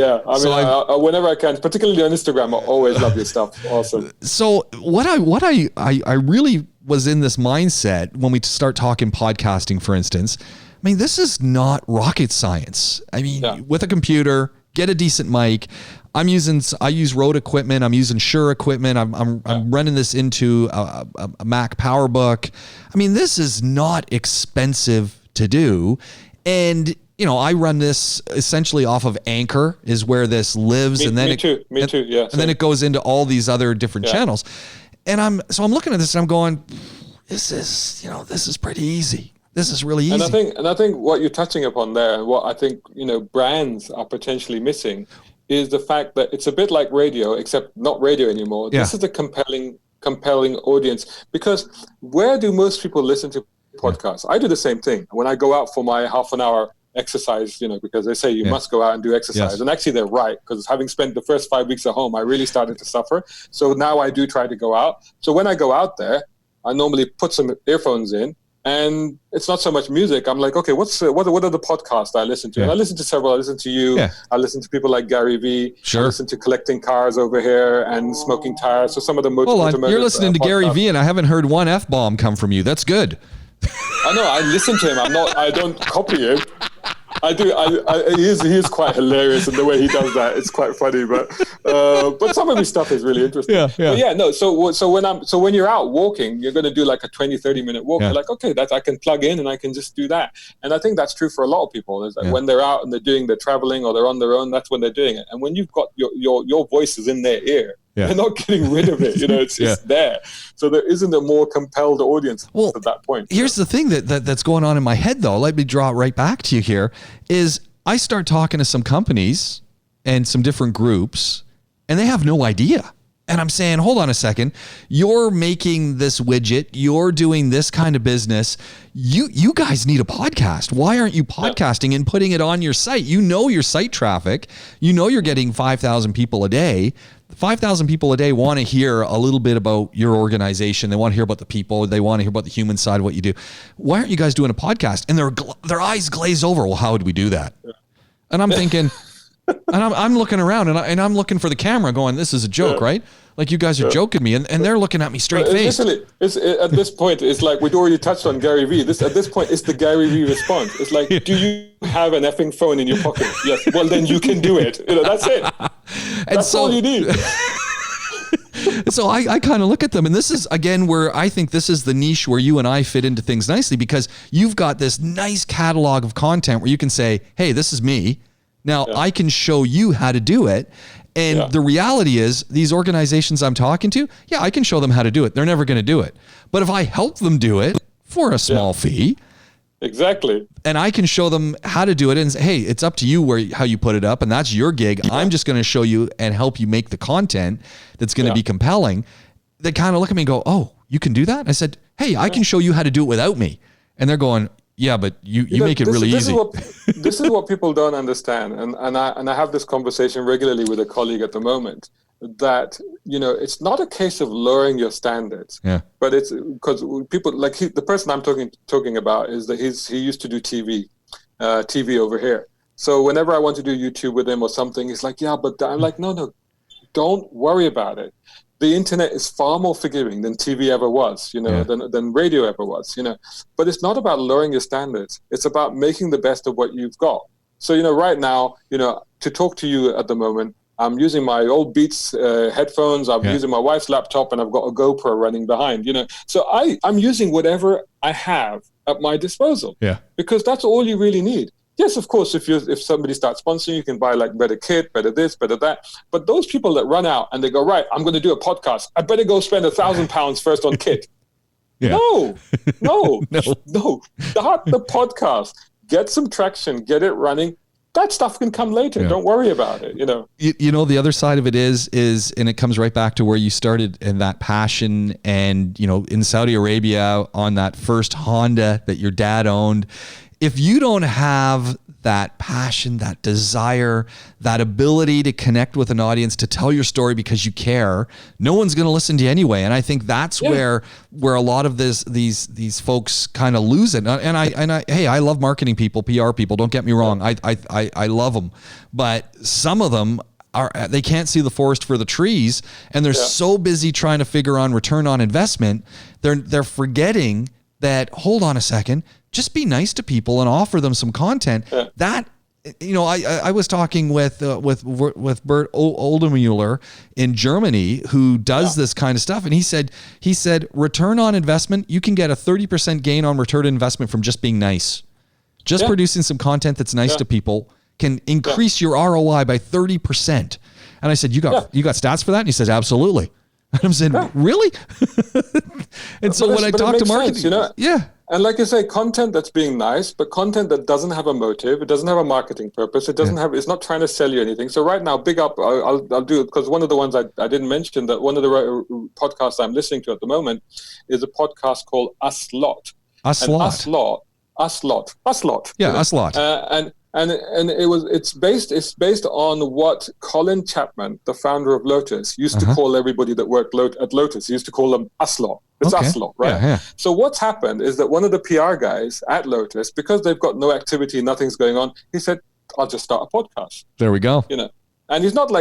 whenever I can, particularly on Instagram, I always love your stuff. Awesome. So what I really was in this mindset when we start talking podcasting, for instance. I mean, this is not rocket science. I mean, with a computer, get a decent mic. I use Rode equipment. I'm using Shure equipment. I'm running this into a Mac PowerBook. I mean, this is not expensive to do. And, I run this essentially off of Anchor is where this lives. Me too. Yeah. And then it goes into all these other different channels. And I'm looking at this and I'm going, this is pretty easy. This is really easy. And I think what you're touching upon there, and what I think, brands are potentially missing, is the fact that it's a bit like radio, except not radio anymore. Yeah. This is a compelling audience, because where do most people listen to podcasts? I do the same thing. When I go out for my half an hour exercise, because they say you must go out and do exercise. Yes. And actually they're right, because having spent the first 5 weeks at home, I really started to suffer. So now I do try to go out. So when I go out there, I normally put some earphones in, and it's not so much music. I'm like, okay, what are the podcasts I listen to? Yeah. And I listen to several. I listen to you. Yeah. I listen to people like Gary Vee. Sure. I listen to Collecting Cars over here and Smoking Tires. So some of the you're listening to Gary Vee, and I haven't heard one F-bomb come from you. That's good. I know. I listen to him. I don't copy him. I do. He is quite hilarious in the way he does that. It's quite funny, but some of his stuff is really interesting. Yeah. So when you're out walking, you're going to do like a 20-30 minute walk. Yeah. You're like, okay, I can plug in and I can just do that. And I think that's true for a lot of people. Is that when they're out and they're traveling or they're on their own, that's when they're doing it. And when you've got your voice is in their ear, they're not getting rid of it. It's there. So there isn't a more compelled audience at that point. Here's the thing that's going on in my head, though. Let me draw it right back to you here. Is I start talking to some companies and some different groups, and they have no idea. And I'm saying, hold on a second. You're making this widget. You're doing this kind of business. You guys need a podcast. Why aren't you podcasting and putting it on your site? Your site traffic. You're getting 5,000 people a day. 5,000 people a day want to hear a little bit about your organization. They want to hear about the people. They want to hear about the human side of what you do. Why aren't you guys doing a podcast? And their eyes glaze over. Well, how would we do that? And I'm thinking, and I'm looking around and I'm looking for the camera going, this is a joke, right? Like you guys are joking me, and they're looking at me straight faced. At this point, it's like we'd already touched on Gary Vee. At this point, it's the Gary Vee response. It's like, do you have an effing phone in your pocket? Yes. Well, then you can do it. That's it. That's all you need. So I kind of look at them, and this is, again, where I think this is the niche where you and I fit into things nicely, because you've got this nice catalog of content where you can say, hey, this is me. Now I can show you how to do it. And the reality is, these organizations I'm talking to, I can show them how to do it. They're never going to do it. But if I help them do it for a small fee, exactly, and I can show them how to do it and say, hey, it's up to you how you put it up, and that's your gig. I'm just going to show you and help you make the content that's going to be compelling. They kind of look at me and go, oh, you can do that? I said, hey, I can show you how to do it without me. And they're going, yeah, but you make it really easy. This is what people don't understand, and I have this conversation regularly with a colleague at the moment, that it's not a case of lowering your standards, but it's because people like the person I'm talking about is that he used to do TV over here. So whenever I want to do YouTube with him or something, he's like, yeah, but I'm like, no, don't worry about it. The internet is far more forgiving than TV ever was, than radio ever was, But it's not about lowering your standards. It's about making the best of what you've got. So, right now, to talk to you at the moment, I'm using my old Beats headphones. I'm using my wife's laptop, and I've got a GoPro running behind. So I'm using whatever I have at my disposal. Yeah. Because that's all you really need. Yes, of course, if somebody starts sponsoring, you can buy like better kit, better this, better that. But those people that run out and they go, right, I'm going to do a podcast. I better go spend £1,000 first on kit. Yeah. No. Start the podcast. Get some traction. Get it running. That stuff can come later. Don't worry about it. The other side of it is, and it comes right back to where you started in that passion, and in Saudi Arabia on that first Honda that your dad owned. If you don't have that passion, that desire, that ability to connect with an audience, to tell your story because you care, no one's going to listen to you anyway. And I think that's where a lot of these folks kind of lose it. And I love marketing people, PR people. Don't get me wrong. I love them, but some of them they can't see the forest for the trees, and they're so busy trying to figure on return on investment. They're forgetting that, hold on a second, just be nice to people and offer them some content. That, I was talking with Bert Oldemuller in Germany, who does this kind of stuff. And he said, return on investment, you can get a 30% gain on return on investment from just being nice. Just producing some content that's nice to people can increase your ROI by 30%. And I said, you got stats for that? And he says, absolutely. And I'm saying, really? And so when I talk to marketing, and like you say, content that's being nice, but content that doesn't have a motive, it doesn't have a marketing purpose, it's not trying to sell you anything. So right now, big up, I'll do it, because one of the ones I didn't mention, that one of the podcasts I'm listening to at the moment is a podcast called Us Lot. Us Lot. Yeah, Us Lot. And it's based on what Colin Chapman, the founder of Lotus, used to call everybody that worked at Lotus. He used to call them Us Lot. It's Us Lot, right? Yeah. So what's happened is that one of the PR guys at Lotus, because they've got no activity, nothing's going on, he said, I'll just start a podcast. There we go. And he's not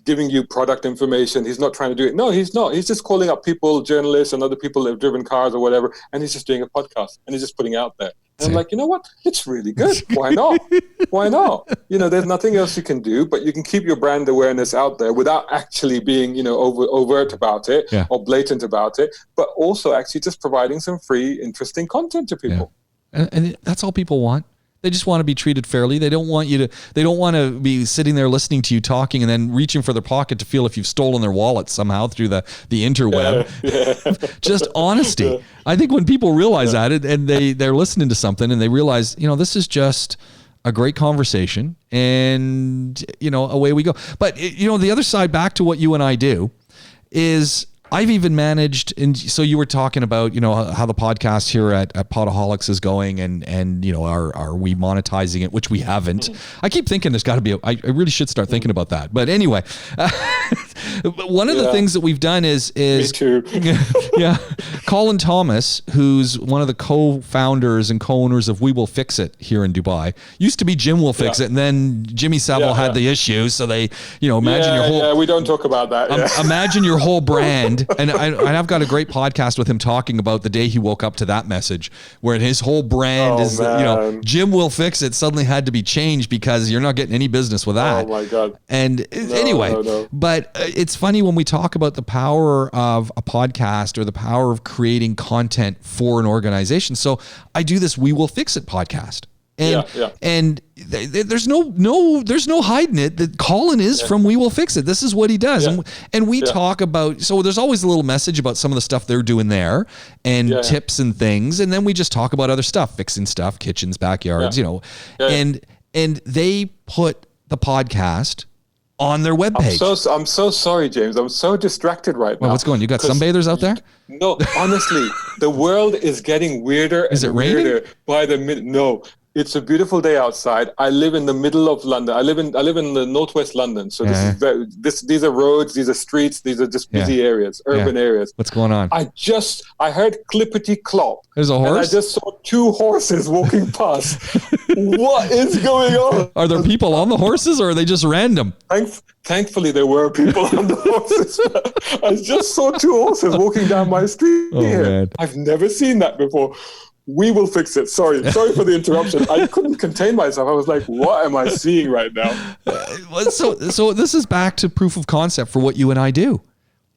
giving you product information. He's not trying to do it. No, he's not. He's just calling up people, journalists and other people that have driven cars or whatever, and he's just doing a podcast, and he's just putting it out there. And I'm like, you know what? It's really good. Why not? Why not? There's nothing else you can do, but you can keep your brand awareness out there without actually being, overt about it or blatant about it, but also actually just providing some free, interesting content to people. Yeah. And that's all people want. They just want to be treated fairly. They don't want to be sitting there listening to you talking and then reaching for their pocket to feel if you've stolen their wallet somehow through the interweb. Just honesty. Yeah. I think when people realize that and they're listening to something and they realize, this is just a great conversation, and, away we go. But, the other side, back to what you and I do, is I've even managed, and so you were talking about, how the podcast here at Podaholiks is going, and are we monetizing it, which we haven't. I keep thinking there's got to be, I really should start thinking about that. But anyway, one of the things that we've done is Me too. Colin Thomas, who's one of the co-founders and co-owners of We Will Fix It here in Dubai, used to be Jim Will Fix It, and then Jimmy Savile had the issue, so they, imagine your whole... we don't talk about that. Imagine your whole brand. And I've got a great podcast with him talking about the day he woke up to that message, where his whole brand is, Jim Will Fix It suddenly had to be changed because you're not getting any business with that. Oh my God. And but it's funny when we talk about the power of a podcast or the power of creating content for an organization. So I do this We Will Fix It podcast. And there's no hiding it that Colin is from We Will Fix It. This is what he does. And we talk about, so there's always a little message about some of the stuff they're doing there and tips and things. And then we just talk about other stuff, fixing stuff, kitchens, backyards, and they put the podcast on their webpage. I'm so sorry, James. I'm so distracted right now. Well, what's going on? You got sunbathers out there? No, honestly, the world is getting weirder and weirder by the minute. No. It's a beautiful day outside. I live in the middle of London. I live in the northwest London. So these are roads, these are streets, these are just busy areas, urban areas. What's going on? I heard clippity clop. There's a horse? And I just saw two horses walking past. What is going on? Are there people on the horses, or are they just random? Thankfully, there were people on the horses. I just saw two horses walking down my street here. Man. I've never seen that before. We will fix it. Sorry for the interruption. I couldn't contain myself. I was like, what am I seeing right now? So this is back to proof of concept for what you and I do.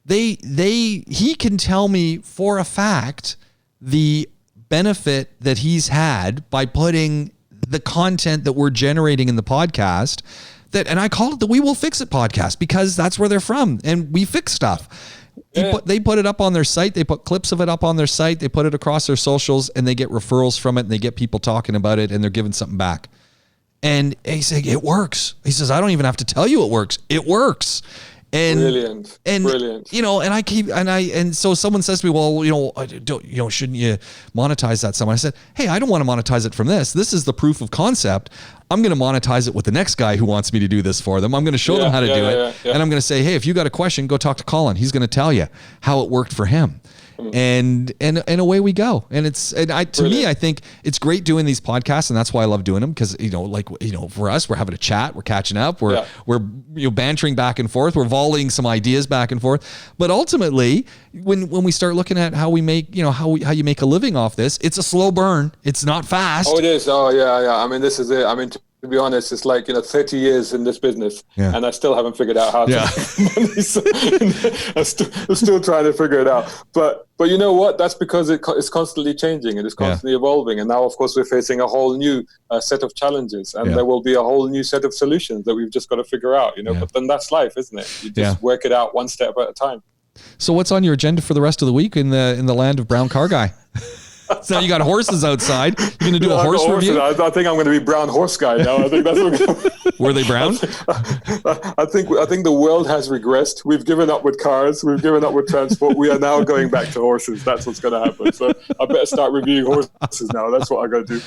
He can tell me for a fact the benefit that he's had by putting the content that we're generating in the podcast and I call it the We Will Fix It podcast because that's where they're from and we fix stuff. They put it up on their site. They put clips of it up on their site. They put it across their socials and they get referrals from it and they get people talking about it and they're giving something back. And he's saying, it works. He says, I don't even have to tell you it works. It works. And brilliant. You know, and so someone says to me, well, shouldn't you monetize that someone? I said, hey, I don't want to monetize it from this. This is the proof of concept. I'm going to monetize it with the next guy who wants me to do this for them. I'm going to show them how to do it. And I'm going to say, hey, if you got a question, go talk to Colin. He's going to tell you how it worked for him. And away we go. And to me, I think it's great doing these podcasts, and that's why I love doing them because for us, we're having a chat, we're catching up, we're bantering back and forth, we're volleying some ideas back and forth. But ultimately, when we start looking at how we make how you make a living off this, it's a slow burn. It's not fast. Oh, it is. Oh, yeah. I mean, this is it. I mean, to be honest, it's like 30 years in this business, and I still haven't figured out how to make money. So I'm still trying to figure it out. But you know what? That's because it's constantly changing and it's constantly evolving. And now, of course, we're facing a whole new set of challenges, and there will be a whole new set of solutions that we've just got to figure out. But then that's life, isn't it? You just work it out one step at a time. So, what's on your agenda for the rest of the week in the land of BrownCarGuy? So you got horses outside. You're going to do a horse review? I think I'm going to be brown horse guy now. I think that's what Were they brown? I think the world has regressed. We've given up with cars. We've given up with transport. We are now going back to horses. That's what's going to happen. So I better start reviewing horses now. That's what I got to do.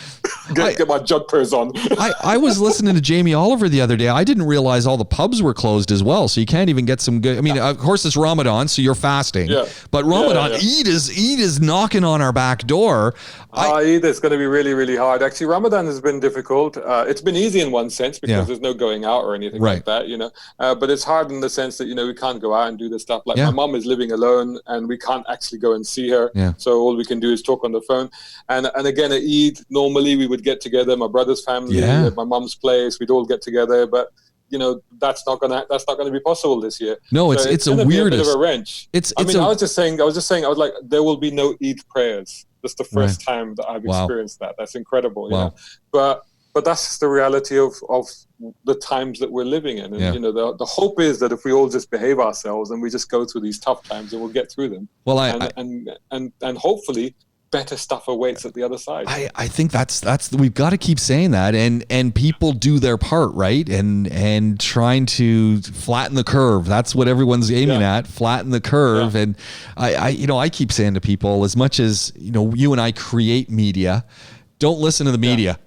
Get my jug purse on. I was listening to Jamie Oliver the other day. I didn't realize all the pubs were closed as well. So you can't even get some good. I mean, of course it's Ramadan, so you're fasting. Yeah. But Ramadan, Eid is knocking on our back door. Eid is going to be really, really hard. Actually, Ramadan has been difficult. It's been easy in one sense because there's no going out or anything like that, but it's hard in the sense that, we can't go out and do this stuff. Like my mom is living alone and we can't actually go and see her. Yeah. So all we can do is talk on the phone. And again, at Eid, normally we would get together, my brother's family, at my mom's place, we'd all get together. But that's not gonna be possible this year. No, so it's a weird bit of a wrench. I was just saying, I was like, there will be no Eid prayers. That's the first time that I've experienced that. That's incredible. But that's just the reality of the times that we're living in. And the hope is that if we all just behave ourselves and we just go through these tough times and we'll get through them. Well, and hopefully better stuff awaits at the other side. I think that's we've got to keep saying that, and people do their part, right? And trying to flatten the curve. That's what everyone's aiming at, flatten the curve. Yeah. And I keep saying to people, as much as you and I create media, don't listen to the media.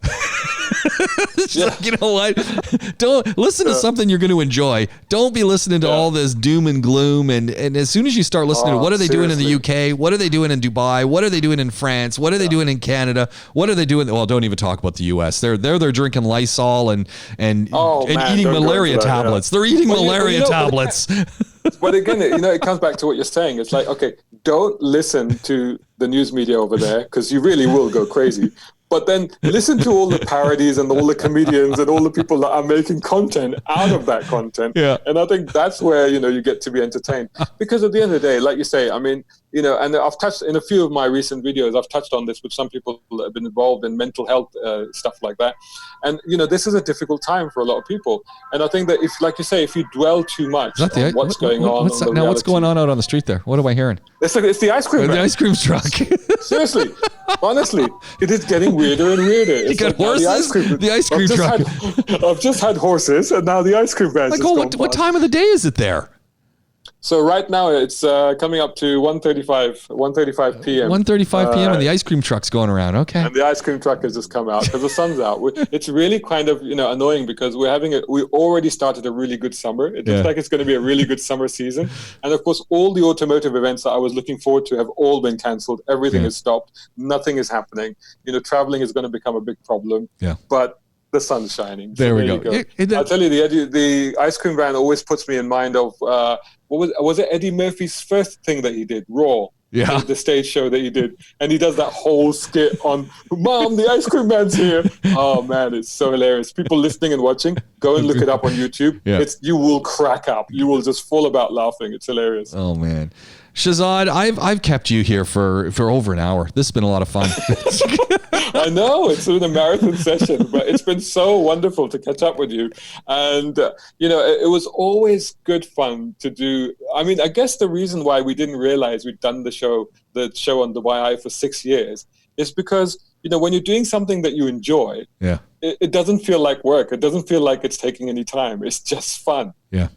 Like, you know what? Don't listen to something you're going to enjoy. Don't be listening to all this doom and gloom. And as soon as you start listening to what are they doing in the UK? What are they doing in Dubai? What are they doing in France? What are they doing in Canada? What are they doing? Well, don't even talk about the US. They're drinking Lysol and eating malaria tablets. They're eating malaria tablets. But again, it comes back to what you're saying. It's like, okay, don't listen to the news media over there because you really will go crazy. But then listen to all the parodies and all the comedians and all the people that are making content out of that content. Yeah. And I think that's where, you get to be entertained. Because at the end of the day, like you say, I mean, and I've touched in a few of my recent videos, I've touched on this with some people that have been involved in mental health stuff like that. And, this is a difficult time for a lot of people. And I think that if, like you say, if you dwell too much on what's going on. What's going on out on the street there? What am I hearing? It's the ice cream. The ice cream truck. Seriously. Honestly, it is getting weirder and weirder. You got horses? The ice cream truck. I've just had horses, and now the ice cream van. What time of the day is it there? So right now it's coming up to 1:35 p.m. 1:35 p.m. and the ice cream truck's going around. Okay. And the ice cream truck has just come out because the sun's out. It's really kind of annoying because we already started a really good summer. It looks like it's going to be a really good summer season. And of course, all the automotive events that I was looking forward to have all been cancelled. Everything is stopped. Nothing is happening. Traveling is going to become a big problem. Yeah. But the sun's shining. There we go. I'll tell you, the ice cream van always puts me in mind of what was it Eddie Murphy's first thing that he did, Raw. Yeah. the stage show that he did, and he does that whole skit on "Mom, the ice cream man's here." Oh man, it's so hilarious. People listening and watching, go and look it up on YouTube. Yeah. You will crack up. You will just fall about laughing. It's hilarious. Oh man. Shahzad, I've kept you here for over an hour. This has been a lot of fun. I know it's been a marathon session, but it's been so wonderful to catch up with you. And, it was always good fun to do. I mean, I guess the reason why we didn't realize we'd done the show on DubaiEye for 6 years is because, when you're doing something that you enjoy, Yeah. it doesn't feel like work. It doesn't feel like it's taking any time. It's just fun. Yeah.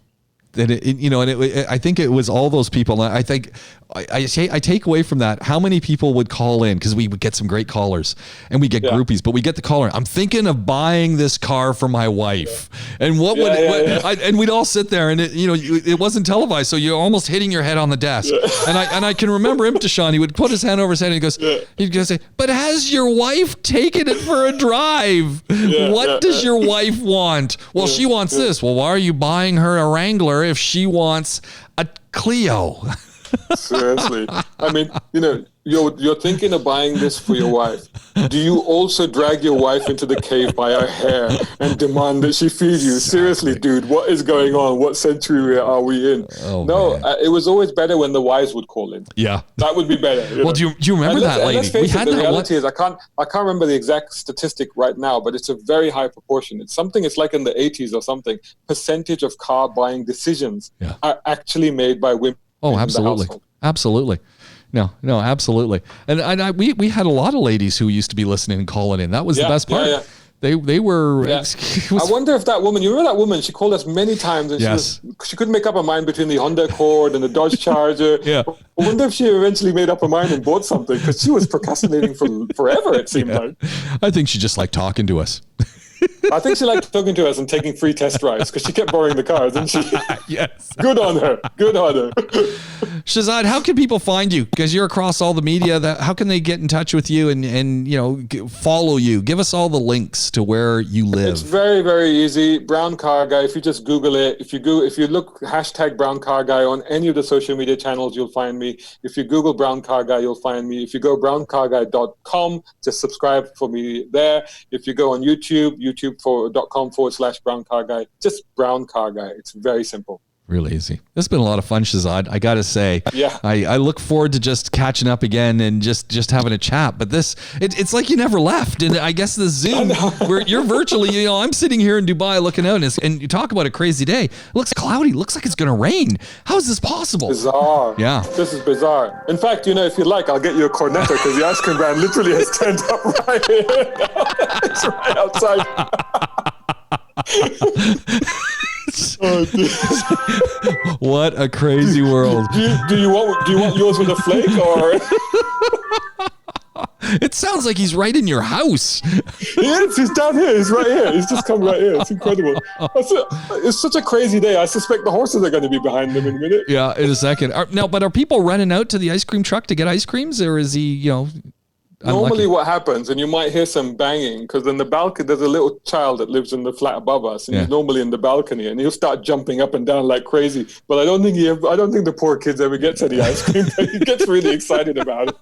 And I think it was all those people. I think I take away from that how many people would call in, because we would get some great callers and we get groupies, but we get the caller. I'm thinking of buying this car for my wife, and and we'd all sit there, and it wasn't televised, so you're almost hitting your head on the desk. Yeah. And I can remember him, Deshaun. He would put his hand over his head and he'd go say, "But has your wife taken it for a drive? What does your wife want? Well, she wants this. Well, why are you buying her a Wrangler if she wants a Clio?" Seriously. I mean, you're thinking of buying this for your wife. Do you also drag your wife into the cave by her hair and demand that she feed you? Seriously, dude, what is going on? What century are we in? Oh, it was always better when the wives would call in. Yeah. That would be better. Well, do you remember that lady? Let's face it, the reality is I can't remember the exact statistic right now, but it's a very high proportion. It's like in the 80s or something. Percentage of car buying decisions are actually made by women. Oh, absolutely. Absolutely. No, absolutely. And we had a lot of ladies who used to be listening and calling in. That was the best part. Yeah. They were. Yeah. I wonder if that woman. You remember that woman? She called us many times, and she couldn't make up her mind between the Honda Accord and the Dodge Charger. I wonder if she eventually made up her mind and bought something, because she was procrastinating for forever. It seemed like. I think she just liked talking to us. I think she liked talking to us and taking free test drives, because she kept borrowing the cars, didn't she? Yes. Good on her. Shahzad, how can people find you? Because you're across all the media. How can they get in touch with you and follow you? Give us all the links to where you live. It's very, very easy. BrownCarGuy. If you just Google it, if you look #BrownCarGuy on any of the social media channels, you'll find me. If you Google BrownCarGuy, you'll find me. If you go BrownCarGuy.com, just subscribe for me there. If you go on YouTube, youtube.com/BrownCarGuy. Just BrownCarGuy. It's very simple. Really easy. This has been a lot of fun, Shahzad. I got to say, I look forward to just catching up again and just having a chat. But it's like you never left. And I guess the Zoom, where you're virtually, I'm sitting here in Dubai looking out, and you talk about a crazy day. It looks cloudy. It looks like it's going to rain. How is this possible? Bizarre. Yeah. This is bizarre. In fact, if you like, I'll get you a cornetto, because the ice cream van literally has turned up right here. It's right outside. What a crazy world. Do you want yours with a flake, or? It sounds like he's right in your house. He is. He's down here. He's right here. He's just come right here. It's incredible. It's such a crazy day. I suspect the horses are going to be behind them in a minute. Yeah, in a second. But are people running out to the ice cream truck to get ice creams, or is he, Normally what happens, and you might hear some banging, because in the balcony, there's a little child that lives in the flat above us, and he's normally in the balcony, and he'll start jumping up and down like crazy. But I don't think the poor kids ever gets any ice cream. He gets really excited about it.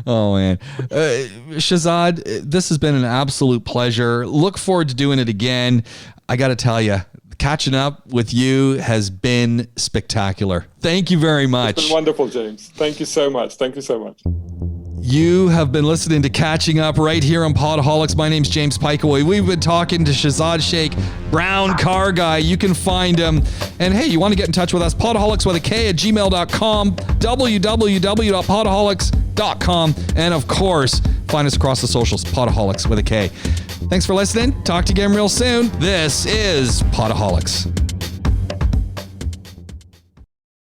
Oh, man. Shahzad, this has been an absolute pleasure. Look forward to doing it again. I got to tell you, catching up with you has been spectacular. Thank you very much. It's been wonderful, James. Thank you so much. Thank you so much. You have been listening to Catching Up right here on Podaholiks. My name's James Pikaway. We've been talking to Shahzad Sheikh, BrownCarGuy. You can find him. And hey, you want to get in touch with us, Podaholiks with a K @gmail.com, www.podaholiks.com. And of course, find us across the socials, Podaholiks with a K. Thanks for listening. Talk to you again real soon. This is Podaholiks.